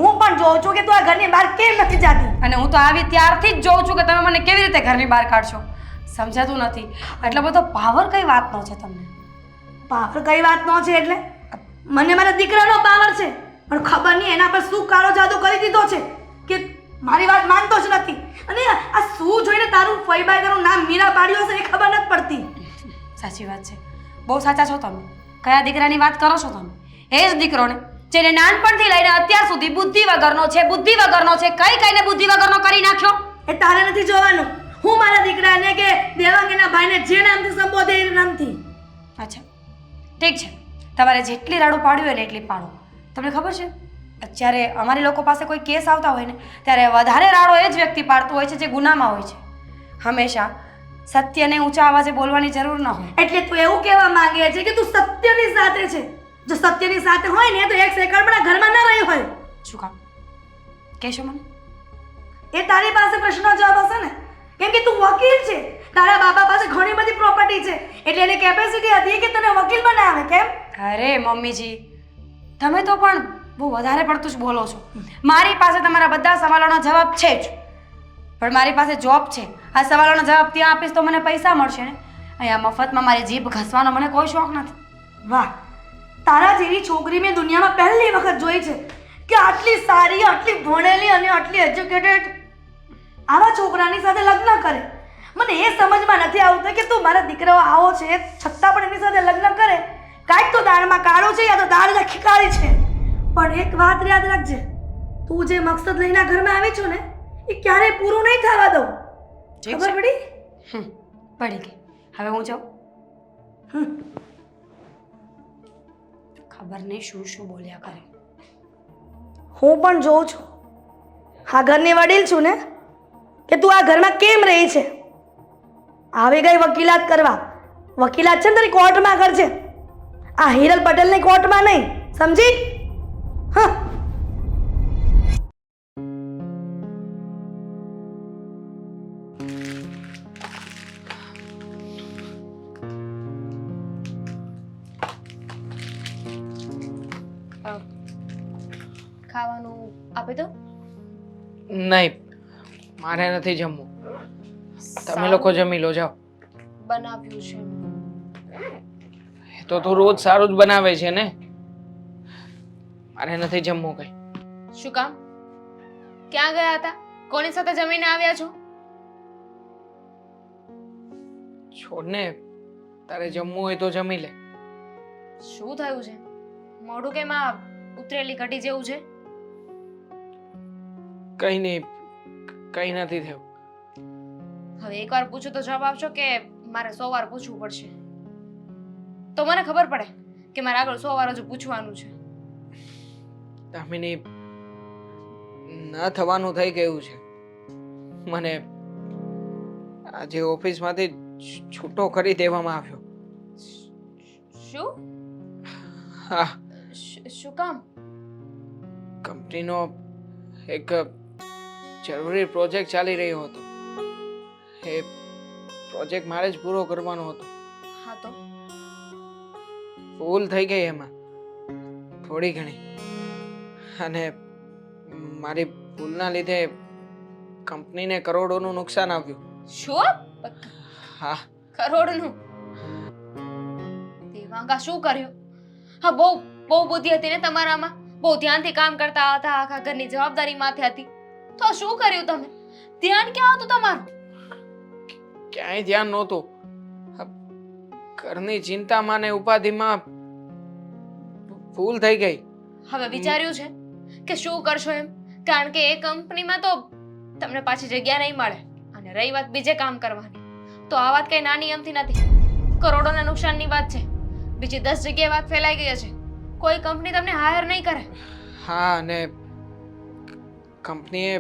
હું પણ જોઉં છું કે તું આ ઘરની બહાર કેમ નથી જાતી. અને હું તો આવી ત્યારથી જ જોઉં છું કે તમે મને કેવી રીતે ઘરની બહાર કાઢશો. સમજાતું નથી. એટલો બધો પાવર કઈ વાતનો છે તમને? પાવર કઈ વાતનો છે એટલે? મને મારા દીકરાનો પાવર છે, પણ ખબર નહીં એના પર શું કાળો જાદુ કરી દીધો છે કે મારી વાત માનતો જ નથી. અને આ શું જોઈને તારું ફઈબાઈ તારું નામ મીરા પાડ્યો છે એ ખબર નથી પડતી. સાચી વાત છે, બહુ સાચા છો તમે. કયા દીકરાની વાત કરો છો તમે? એ જ દીકરો ને જેને નાનપણથી લઈને અત્યાર સુધી બુદ્ધિ વગરનો છે, કઈને બુદ્ધિ વગરનો કરી નાખ્યો. એ તારે નથી જોવાનું. હું મારા દીકરાને કે દેવાંગીના ભાઈને જે નામથી સંબોધે એ નામથી. અચ્છા ઠીક છે, તમારે જેટલી રાડું પાડ્યું હોય ને એટલી પાડો. તમને ખબર છે અત્યારે અમારી લોકો પાસે કોઈ કેસ આવતા હોય ને ત્યારે વધારે રાડો એ જ વ્યક્તિ પાડતું હોય છે જે ગુનામાં હોય છે. હંમેશા સત્યને ઊંચા અવાજે બોલવાની જરૂર ન હોય. એટલે તું એવું કહેવા માંગે છે કે તું સત્યની સાથે છે? જો સત્યની સાથે હોય ને તો એક સેકન્ડ પણ આ ઘરમાં ન રહી હોય. શું કામ કહેશો મને? એ તારી પાસે પ્રશ્નનો જવાબ હશે ને, કેમ કે તું વકીલ છે, તારા બાપા પાસે ઘણી બધી પ્રોપર્ટી છે, એટલે એની કેપેસિટી હતી કે તને વકીલ બનાવે. કેમ? અરે મમ્મીજી, તમે તો પણ બહુ વધારે પડતું જ બોલો છો. મારી પાસે તમારા બધા સવાલોના જવાબ છે જ, પણ મારી પાસે જોબ છે. આ સવાલોના જવાબ ત્યાં આપીશ તો મને પૈસા મળશે ને. અહીંયા મફતમાં મારી જીભ ઘસવાનો મને કોઈ શોખ નથી. વાહ, તારા જેવી છોકરી મેં દુનિયામાં પહેલી વખત જોઈ છે કે આટલી સારી, આટલી ભણેલી અને આટલી એજ્યુકેટેડ આવા છોકરાની સાથે લગ્ન કરે. મને એ સમજમાં નથી આવતું કે તું મારા દીકરાઓ આવો છે છતાં પણ એની સાથે લગ્ન કરે. કાંઈક તો દાળમાં કાળું છે, યા તો દાળ ખીકાળી છે. પણ એક વાત યાદ રાખજે, તું જે મકસદ લઈને આ ઘરમાં આવી છો ને એ ક્યારેય પૂરું નહીં થવા દઉં. ઠીક ખબર છે. પડી? પડી ગઈ. હવે હું જાઉં. ખબર નહીં શું શું બોલ્યા કરે. હું પણ જોઉં છું, આ ઘરની વડીલ છું ને, કે તું આ ઘરમાં કેમ રહી છે. આવી ગઈ વકીલાત કરવા. વકીલાત છે ને તારી કોર્ટમાં કરજે, આ હિરલ પટેલની કોર્ટમાં નહીં, સમજી? હા. ખાવાનું આપી દો. નહીં, મારે નથી જમવું. તમે લોકો જમી લો, જાઓ. બનાવ્યું છે. એ તો તું રોજ સારું જ બનાવે છે ને. મારે નથી જમવું કઈ. શું કામ? ક્યાં ગયા હતા? કોની સાથે જમીને આવ્યા છો? છોડ ને, તારે જમવું હોય તો જમી લે. શું થયું છે? મોઢું કેમ આ ઉતરેલી કઢી જેવું છે? કઈ નહીં, કઈ નથી થયું. હવે એકવાર પૂછું તો જવાબ આપશો કે મારે 100 વાર પૂછવું પડશે? તો મને ખબર પડે કે મારે આગળ 100 વાર હજુ પૂછવાનું છે. દામિની, ન થવાનું થઈ ગયું છે. મને આજે ઓફિસમાંથી છૂટો કરી દેવામાં આવ્યો. શું? હા, શું કામ? કંપનીનો એક જરૂરી પ્રોજેક્ટ ચાલી રહ્યો હતો. એ પ્રોજેક્ટ મારે જ પૂરો કરવાનો હતો. હા તો ભૂલ થઈ ગઈ એમાં થોડી ઘણી, અને મારી ભૂલના લીધે કંપનીને કરોડોનું નુકસાન આવ્યું. શું? હા, કરોડનું? દેવાંગા શું કર્યું? હા, બહુ બહુ બુદ્ધિ હતી ને તમારામાં. બહુ ધ્યાનથી કામ કરતા હતા, આખા ઘરની જવાબદારી માથે હતી. તો શું કર્યું તમે? ધ્યાન ક્યાં હતું તમારું? ક્યાંય ધ્યાન નહોતું. ઘરની ચિંતામાં ને ઉપાધિમાં ભૂલ થઈ ગઈ. હવે વિચાર્યું છે કે શું કરશો એમ? કારણ કે એ કંપનીમાં તો તમને પાછી જગ્યા નહીં મળે. અને રહી વાત બીજે કામ કરવાની, તો આ વાત કઈ નાની અમથી નથી. કરોડોના નુકસાનની વાત છે. બીજી 10 જગ્યાએ વાત ફેલાઈ ગઈ છે. કોઈ કંપની તમને હાયર નહીં કરે. હા, અને કંપનીએ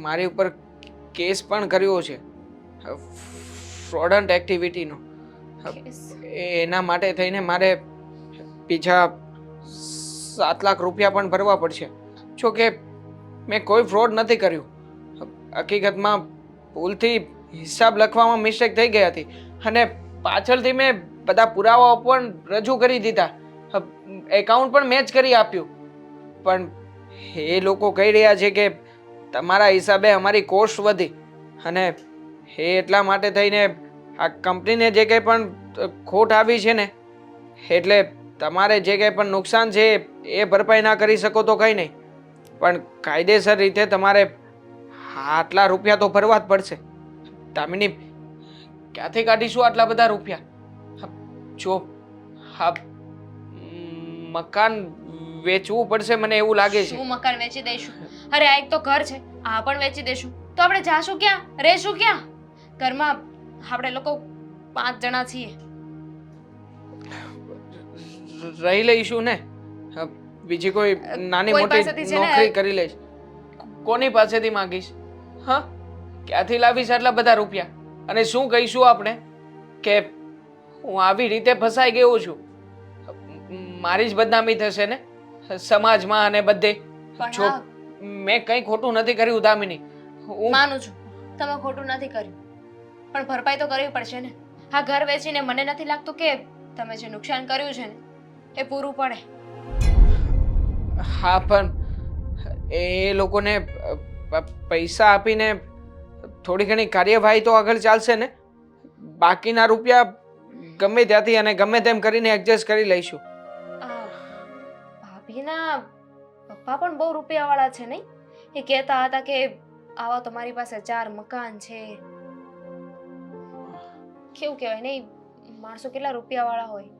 મારી ઉપર કેસ પણ કર્યો છે, ફ્રોડન્ટ એક્ટિવિટીનો. એના માટે થઈને મારે બીજા 7 લાખ રૂપિયા પણ ભરવા પડશે. જો કે મેં કોઈ ફ્રોડ નથી કર્યું. હકીકતમાં ભૂલથી હિસાબ લખવામાં મિસ્ટેક થઈ ગઈ હતી, અને પાછળથી મેં બધા પુરાવાઓ પણ રજૂ કરી દીધા. એકાઉન્ટ પણ મેચ કરી આપ્યું. પણ એ લોકો કહી રહ્યા છે કે તમારા હિસાબે અમારી કોસ્ટ વધી, અને એ એટલા માટે થઈને આ કંપનીને જે કંઈ પણ ખોટ આવી છે ને, એટલે તમારે જે કંઈ પણ નુકસાન છે એ ભરપાઈ ના કરી શકો તો કંઈ નહીં, પણ કાયદેસર રીતે તમારે આટલા રૂપિયા તો ભરવા જ પડશે. દામિની, ક્યાંથી કાઢીશું આટલા બધા રૂપિયા? જો હા, મકાન વેચવું પડશે મને એવું લાગે છે. શું મકાન વેચી દઈશું? અરે આ એક તો ઘર છે, આ પણ વેચી દઈશું તો આપણે જાશું ક્યાં? રહેશું ક્યાં? ઘરમાં આપણે લોકો 5 જણા છીએ. રહી લઈશું ને, બીજી કોઈ નાની કોઈ મોટી પાસેથી છે ને- નોકરી કરી લઈશ. કોની પાસેથી માંગીશ? હા, ક્યાંથી લાવીશ આટલા બધા રૂપિયા? અને શું કહીશું આપણે કે હું આવી રીતે ફસાઈ ગયો છું? મારી જ બદનામી થશે ને સમાજમાં અને બધે. પણ જો હા, મેં કંઈ ખોટું નથી કર્યું દામિની. હું માનું છું તમે ખોટું નથી કર્યું, પણ ભરપાઈ તો કરવી પડશે ને. આ ઘર વેચીને મને નથી લાગતું કે તમે જે નુકસાન કર્યું છે ને એ પૂરું પડે. હા, પણ એ લોકોને પૈસા આપીને થોડી ઘણી કાર્યવાહી તો આગળ ચાલશે ને. બાકીના રૂપિયા ગમે ત્યાંથી અને ગમે તેમ કરીને એડજસ્ટ કરી લઈશું. ભાભીના પપ્પા પણ બહુ રૂપિયાવાળા છે નહીં? એ કહેતા હતા કે આવા તો મારી પાસે 4 મકાન છે. કેવું કહેવાય નહીં, માણસો કેટલા રૂપિયાવાળા હોય.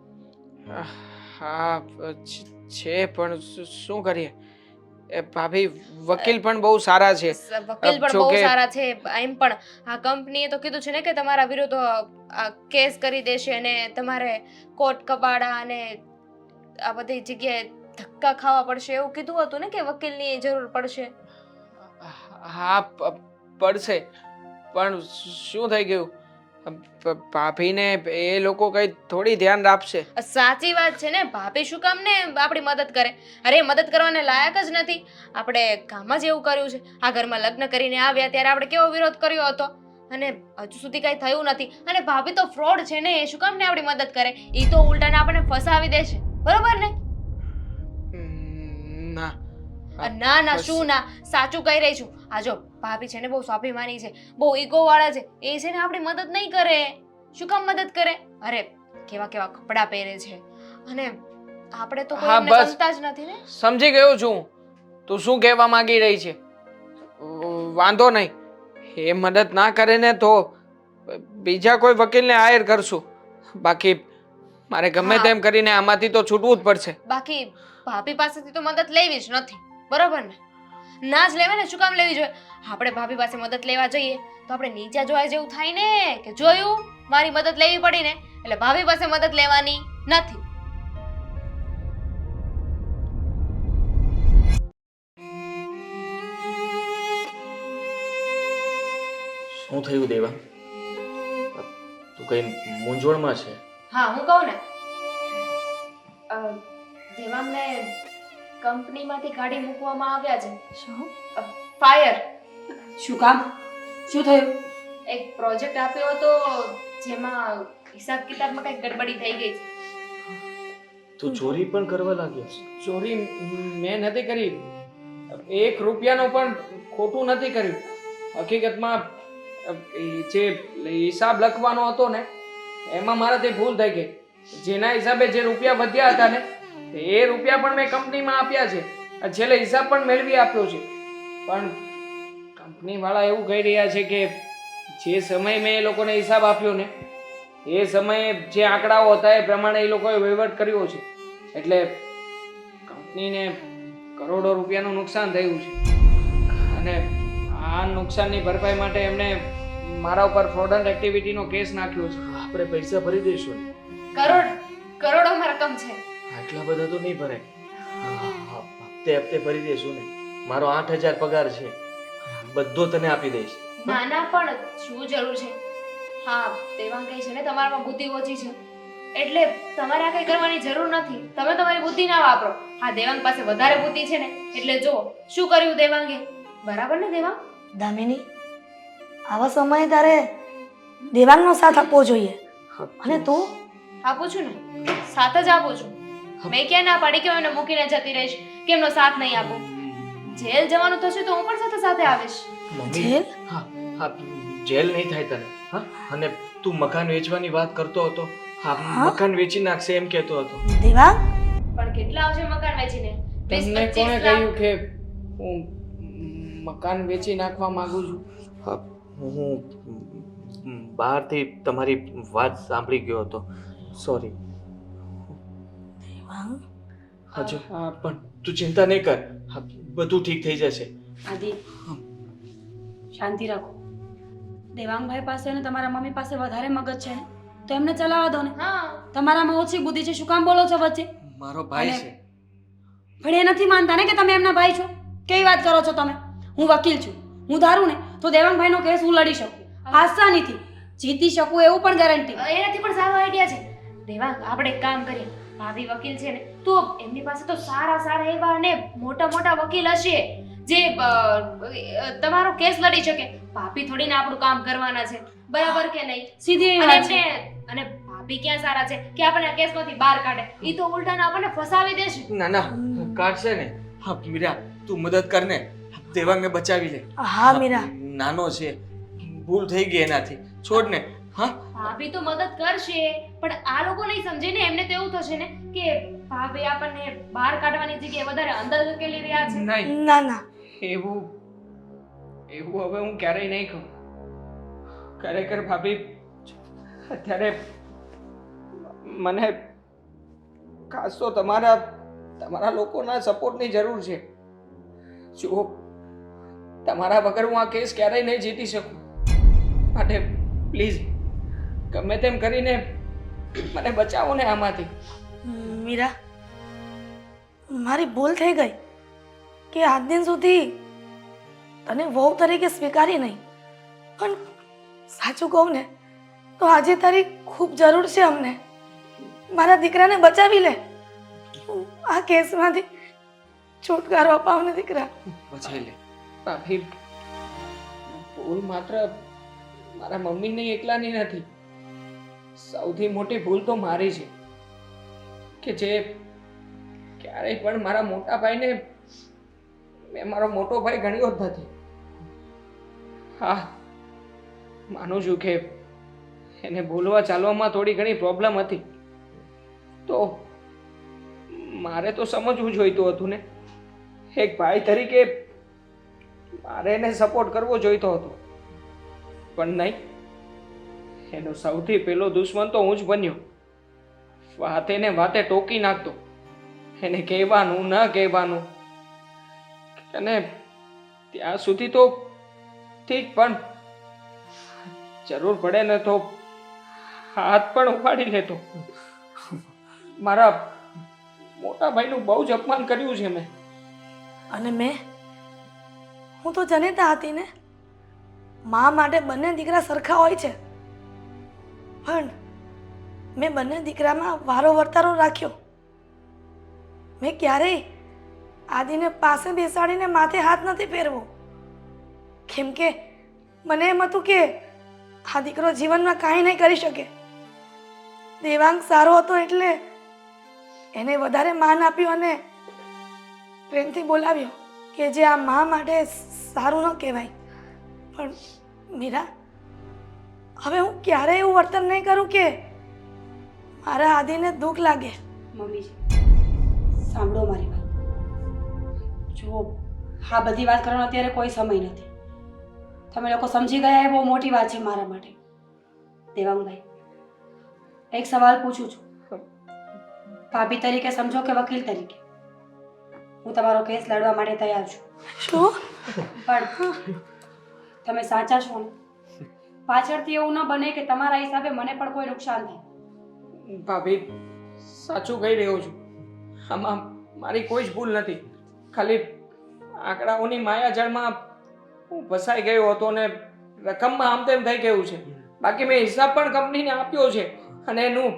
હા છે પણ શું કરીએ એ ભાભી વકીલ પણ બહુ સારા છે વકીલ પણ જો બહુ કે- સારા છે એમ પણ આ કંપનીએ તો કીધું છે ને કે તમારા વિરુદ્ધ આ કેસ કરી દેશે અને તમારે કોર્ટ કબાડા અને આ બધી જગ્યાએ ધક્કા ખાવા પડશે એવું કીધું હતું ને કે વકીલની જરૂર પડશે. હા પડશે પણ શું થઈ ગયું ભાભીને એ લોકો કઈ થોડી ધ્યાન આપશે. સાચી વાત છે ને ભાભી શું કામ ને આપણી મદદ કરે? અરે મદદ કરવાને લાયક જ નથી. આપણે કામ જ એવું કર્યું છે. આ ઘરમાં લગ્ન કરીને આવ્યા ત્યારે આપણે કેવો વિરોધ કર્યો હતો અને હજુ સુધી કઈ થયું નથી. અને ભાભી તો ફ્રોડ છે ને, એ શું કામ ને આપણી મદદ કરે? એ તો ઉલટાને આપણને ફસાવી દેશે, બરોબર ને? ના ના ના શું ના, સાચું કહી રહી છું. આ જો ભાભી છે ને બહુ સ્વાભિમાની છે, બહુ ઈગો વાળા છે. એ છે ને આપણી મદદ નહીં કરે. શું કામ મદદ કરે? અરે કેવા કેવા કપડાં પહેરે છે અને આપણે તો કોઈ હા, એમને બસ. ગમતા જ નથી ને. સમજી ગયો છું તું શું કહેવા માંગી રહી છે. વાંધો નહીં, એ મદદ ના કરે ને તો બીજા કોઈ વકીલને હાયર કરશું. બાકી મારે ગમે હા. તેમ કરીને આમાંથી તો છૂટવું જ પડશે. બાકી ભાભી પાસેથી તો મદદ લેવી જ નથી, બરોબર ને? ના જ લેવાય ને, શું કામ લેવી જોઈએ? આપણે ભાભી પાસે મદદ લેવા જઈએ તો આપણે નીચા જોવા જેવું થાય ને કે જોયું મારી મદદ લેવી પડી ને એટલે ભાભી પાસે મદદ લેવાની નથી. શું થયું દેવા? તું કઈ મૂંઝવણમાં છે? હા હું કહું ને, દેવાંગને કંપનીમાંથી કાઢી મૂકવામાં આવ્યા છે. શું ફાયર. શું કામ? શું થયું? એક પ્રોજેક્ટ આપ્યો હતો જેમાં હિસાબ કિતાબમાં કંઈક ગડબડી થઈ ગઈ છે. તું ચોરી પણ કરવા લાગ્યો? ચોરી મેં નથી કરી. 1 રૂપિયાનો પણ ખોટું નથી કર્યું. હકીકતમાં જે હિસાબ લખવાનો હતો ને એમાં મારાથી ભૂલ થઈ ગઈ. જેના હિસાબે જે રૂપિયા વધ્યા હતા ને એ રૂપિયા પણ મેં કંપનીમાં આપ્યા છે. છેલ્લે હિસાબ પણ મેળવી આપ્યો છે. પણ કંપનીવાળા એવું કહી રહ્યા છે કે જે સમયે મેં એ લોકોને હિસાબ આપ્યો ને એ સમયે જે આંકડાઓ હતા એ પ્રમાણે એ લોકોએ વહીવટ કર્યો છે. એટલે કંપનીને કરોડો રૂપિયાનું નુકસાન થયું છે અને આ નુકસાનની ભરપાઈ માટે એમણે મારા ઉપર ફ્રોડન્ટ એક્ટિવિટીનો કેસ નાખ્યો છે. આપણે પૈસા ભરી દઈશું ને? કરોડોમાં રકમ છે. આટલા બધા તો નહીં ભરાય. હપ્તે હપ્તે ભરી દઈશું ને? મારો 8,000 પગાર છે, બધો તને આપી દઈશ. ના ના પણ શું જરૂર છે? હા દેવાંગ કહે છે ને તમારામાં બુદ્ધિ ઓછી છે એટલે તમારે આ કઈ કરવાની જરૂર નથી. તમે તમારી બુદ્ધિ ના વાપરો. હા દેવાંગ પાસે વધારે બુદ્ધિ છે ને એટલે જો શું કર્યું દેવાંગે. બરાબર ને દેવાંગ? દામિની, આવા સમયે તારે દેવાંગનો સાથ આપવો જોઈએ. અને તું આપું છું ને, સાથ જ આપું છું. મેં ક્યાં ના પાડી કે હું એને મૂકીને જતી રહીશ, કે એમનો સાથ નહીં આપું. જેલ જવાનું થશે તો હું પણ સાથે સાથે આવીશ. Mummy, jail? હા હા, જેલ નહીં થાય તને. હા, અને તું મકાન વેચવાની વાત કરતો હતો. હા, મકાન વેચી નાખશે એમ કહેતો હતો. દેવાંગ, પણ કેટલા આવશે મકાન વેચીને? 20-25 તમને કોણે લાખ? કહ્યું કે હું મકાન વેચી નાખવા માંગુ છું? હા, હું બહારથી તમારી વાત સાંભળી ગયો હતો. સોરી. દેવાંગ, હજુ પણ તું ચિંતા નહીં કર. હા, બધું ઠીક થઈ જશે. આદિ, શાંતિ રાખો. દેવાંગભાઈ પાસે અને તમારા મમ્મી પાસે વધારે મગજ છે ને તો એમને ચલાવવા દો ને. હા તમારામાં ઓછી બુદ્ધિ છે, શું કામ બોલો છો વચ્ચે? મારો ભાઈ અને- છે. પણ એ નથી માનતા ને કે તમે એમના ભાઈ છો. કેવી વાત કરો છો તમે? હું વકીલ છું. હું ધારું ને તો દેવાંગભાઈનો કેસ હું લડી શકું, આસાનીથી જીતી શકું એવું પણ ગેરંટી. એનાથી પણ સારો આઈડિયા છે. દેવાંગ આપણે એક કામ કરીએ, ભાભી વકીલ છે ને તો એમની પાસે તો સારા સારા એવા અને મોટા મોટા વકીલ હશે જે તમારો કેસ લડી શકે. ભાભી થોડી ને આપણું કામ કરવાના છે, બરાબર કે નહીં? સીધી એવી અને વાત છે. અને ભાભી ક્યાં સારા છે કે આપણને આ કેસમાંથી બહાર કાઢે? ઈ તો ઉલટાને આપણને ફસાવી દેશે. ના ના, કાઢશે ને. હા મીરા, તું મદદ કર ને. દેવાંગને બચાવી લે. હા મીરા, નાનો છે, ભૂલ થઈ ગઈ એનાથી. છોડ ને. હા, ભાભી તો મદદ કરશે પણ આ લોકો નહીં સમજે ને. એમને તો એવું થશે ને કે ભાભી આપણને બહાર કાઢવાની જગ્યાએ વધારે અંદર ધકેલી રહ્યા છે. નહીં, ના ના, એવું હવે હું ક્યારેય નહીં કહું. ખરેખર ભાભી, અત્યારે મને ખાસ તો તમારા લોકોના સપોર્ટની જરૂર છે. જુઓ, તમારા વગર હું આ કેસ ક્યારેય નહીં જીતી શકું. માટે પ્લીઝ ગમે તેમ કરીને મને બચાવો ને આમાંથી. મીરા, મારી ભૂલ થઈ ગઈ કે આજ દિન સુધી તને વહુ તરીકે સ્વીકારી નહીં. પણ સાચું કહું ને તો આજે તારી ખૂબ જરૂર છે અમને. મારા દીકરાને બચાવી લે. આ કેસમાંથી છુટકારો અપાવને દીકરા. બચાવી લે. ભાભી, ભૂલ માત્ર મારા મમ્મીની એકલાની નથી. સૌથી મોટી ભૂલ તો મારી છે કે જે ક્યારેય પણ મારા મોટા ભાઈને મેં મારો મોટો ભાઈ ગણ્યો જ નથી. હા, માનું છું કે એને બોલવા ચાલવામાં થોડી ઘણી પ્રોબ્લેમ હતી, તો મારે તો સમજવું જોઈતું હતું ને. એક ભાઈ તરીકે મારે એને સપોર્ટ કરવો જોઈતો હતો, પણ નહીં. એનો સૌથી પહેલો દુશ્મન તો હું જ બન્યો. વાતે ને વાતે ટોકી નાખતો. એને કહેવાનું ન કહેવાનું, અને ત્યાં સુધી તો ઠીક, પણ જરૂર પડે ને તો હાથ પણ ઉપાડી લેતો. મારા મોટા ભાઈનું બહુ જ અપમાન કર્યું છે મેં. અને હું તો જનેતા હતી ને. મા માટે બંને દીકરા સરખા હોય છે, પણ મેં બંને દીકરામાં વારો વર્તારો રાખ્યો. મેં ક્યારેય આદિને પાસે બેસાડીને માથે હાથ નથી ફેરવો, કેમ કે મને એમ હતું કે આ દીકરો જીવનમાં કાંઈ નહીં કરી શકે. દેવાંગ સારો હતો એટલે એને વધારે માન આપ્યું અને પ્રેમથી બોલાવ્યો કે જે આ મા માટે સારું ન કહેવાય. પણ મીરા, હવે હું ક્યારેય એવું વર્તન નહીં કરું કે મારા આદિને દુઃખ લાગે. મમ્મીજી, સાંભળો મારી વાત. જો આ બધી વાત કરવાનો અત્યારે કોઈ સમય નથી. તમે લોકો સમજી ગયા એ બહુ મોટી વાત છે મારા માટે. દેવાંગભાઈ, એક સવાલ પૂછું છું. ભાભી તરીકે સમજો કે વકીલ તરીકે, હું તમારો કેસ લડવા માટે તૈયાર છું. શું? પણ તમે સાચા છો ને? પાછળથી એવું ન બને કે તમારા હિસાબે મને પણ કોઈ નુકસાન થાય. ભાભી, સાચું કહી રહ્યો છું. આમાં મારી કોઈ જ ભૂલ નથી. ખાલી આંકડાઓની માયાજાળમાં હું ફસાઈ ગયો હતો ને રકમમાં આમ તેમ થઈ ગયું છે. બાકી મેં હિસાબ પણ કંપનીને આપ્યો છે અને એનું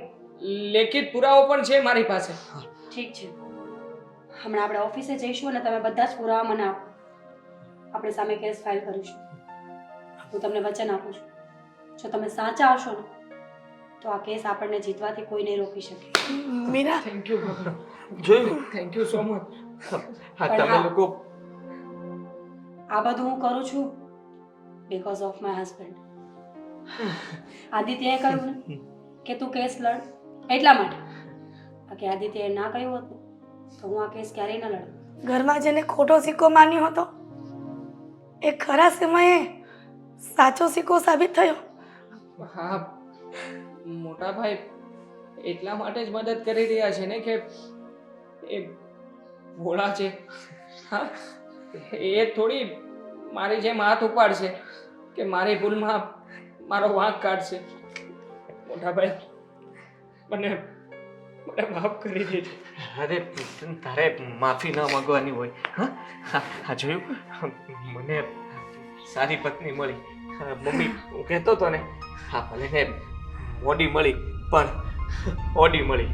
લેખિત પુરાવો પણ છે મારી પાસે. ઠીક છે, હમણાં આપણે ઓફિસે જઈશું અને તમે બધા જ પુરાવા મને આપો. આપણે સામે કેસ ફાઇલ કરીશું. હું તમને વચન આપું છું, જો તમે સાચા હશો ને તો આ કેસ આપણને જીતવાથી કોઈ નહીં રોકી શકે. મીરા, થેન્ક યુ ભાભી. જોયું? Thank you so much. હા, તમે લોકો આ બધું હું કરું છું બીકોઝ ઓફ માય હસબન્ડ. આદિત્યએ કહ્યું ને કે તું કેસ લડ, એટલા માટે. બાકી આદિત્યએ ના કહ્યું હતું તો હું આ કેસ ક્યારેય ન લડું. ઘરમાં જેને ખોટો સિક્કો માન્યો હતો એ ખરા સમયે સાચો સિક્કો સાબિત થયો. હા, મોટા ભાઈ એટલા માટે જ મદદ કરી રહ્યા છે ને કે એ ભોળા છે. હા, એ થોડી મારી જેમ હાથ ઉપાડશે કે મારી ભૂલમાં મારો વાંક કાઢશે. મોટા ભાઈ, મને માફ કરી દેજો. અરે તારે માફી ન માંગવાની હોય. હા, જોયું? મને સારી પત્ની મળી. મમ્મી, હું કહેતો હતો ને, હા ભલે ને મોડી મળી પણ ઓડી મળી.